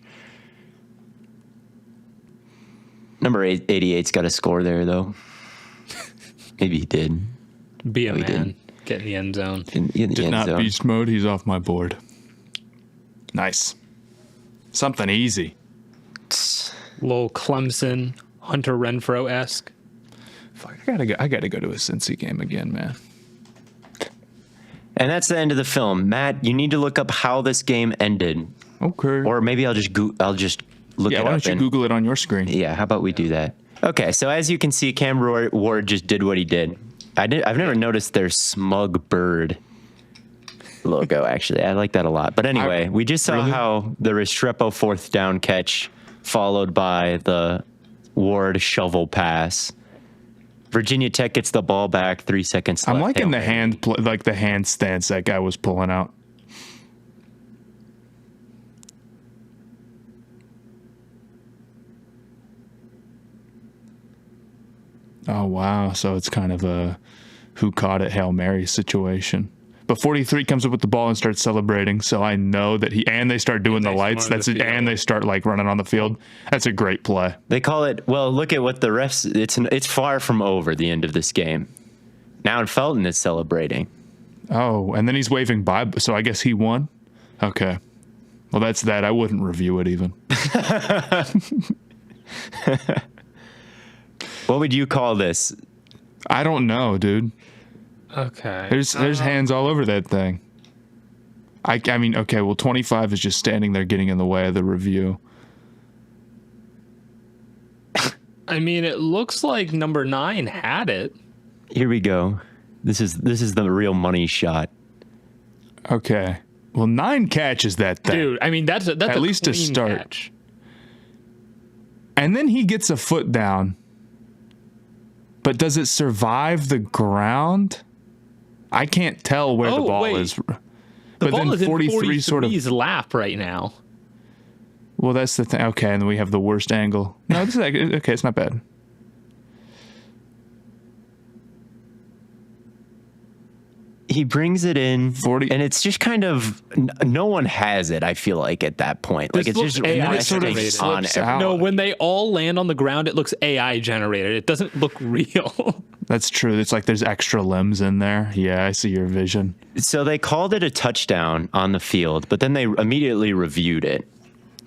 Number 88's got a score there, though. Maybe he did. Be a he man. didn't. Get in the end zone. In the Did end not zone. beast mode. He's off my board. Nice. Something easy. Little Clemson, Hunter Renfro-esque. Fuck, I gotta go to a Cincy game again, man. And that's the end of the film. Matt, you need to look up how this game ended. Okay. Or maybe I'll just look yeah, it why up. don't you and- Google it on your screen? Yeah, how about we do that? Okay, so as you can see, Cam Ward just did what he did. I've never noticed their smug bird logo, actually. I like that a lot. But anyway, we just saw how the Restrepo fourth down catch followed by the Ward shovel pass. Virginia Tech gets the ball back, 3 seconds left. I'm liking the Hail Mary. hand the hand stance that guy was pulling out. Oh wow! So it's kind of a who caught it Hail Mary situation. But 43 comes up with the ball and starts celebrating. So I know that they start doing the they lights. smart That's the it, field. and they start like running on the field. That's a great play. They call it, well, look at what the refs, it's far from over, the end of this game. Now Felton is celebrating. Oh, and then he's waving bye. So I guess he won. Okay. Well, that's that. I wouldn't review it even. What would you call this? I don't know, dude. Okay. There's hands all over that thing. I mean, okay, well, 25 is just standing there getting in the way of the review. I mean, it looks like number 9 had it. Here we go. This is the real money shot. Okay. Well, 9 catches that thing. Dude, I mean, that's At a least to clean start. catch. And then he gets a foot down. But does it survive the ground? I can't tell where the Oh, ball wait. is. The But ball then is in 43 sort of. 43's lap right now. Well, that's the thing. Okay, and then we have the worst angle. No, this is okay. It's not bad. He brings it in 40 and it's just kind of no one has it. I feel like at that point, like This it's just looks AI resting generated. on Flips every- out. No, when they all land on the ground, it looks AI generated. It doesn't look real. That's true. It's like there's extra limbs in there. Yeah, I see your vision. So they called it a touchdown on the field, but then they immediately reviewed it.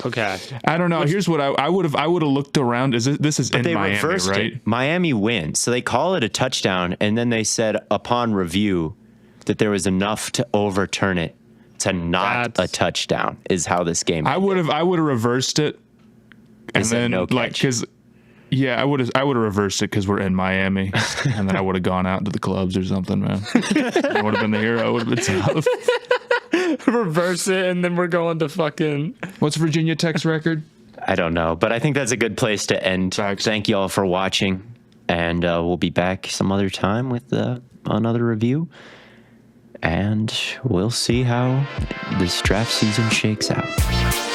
Okay. I don't know. Here's what I would have looked around. This is in They Miami, reversed right? it. Miami wins. So they call it a touchdown, and then they said upon review that there was enough to overturn it to not a touchdown is how this game. I would have reversed it, and then no like catch. because I would have reversed it because we're in Miami, and then I would have gone out to the clubs or something, man. I would have been the hero. Would have been tough. Reverse it, and then we're going to fucking. What's Virginia Tech's record? I don't know, but I think that's a good place to end. Facts. Thank you all for watching, and we'll be back some other time with another review, and we'll see how this draft season shakes out.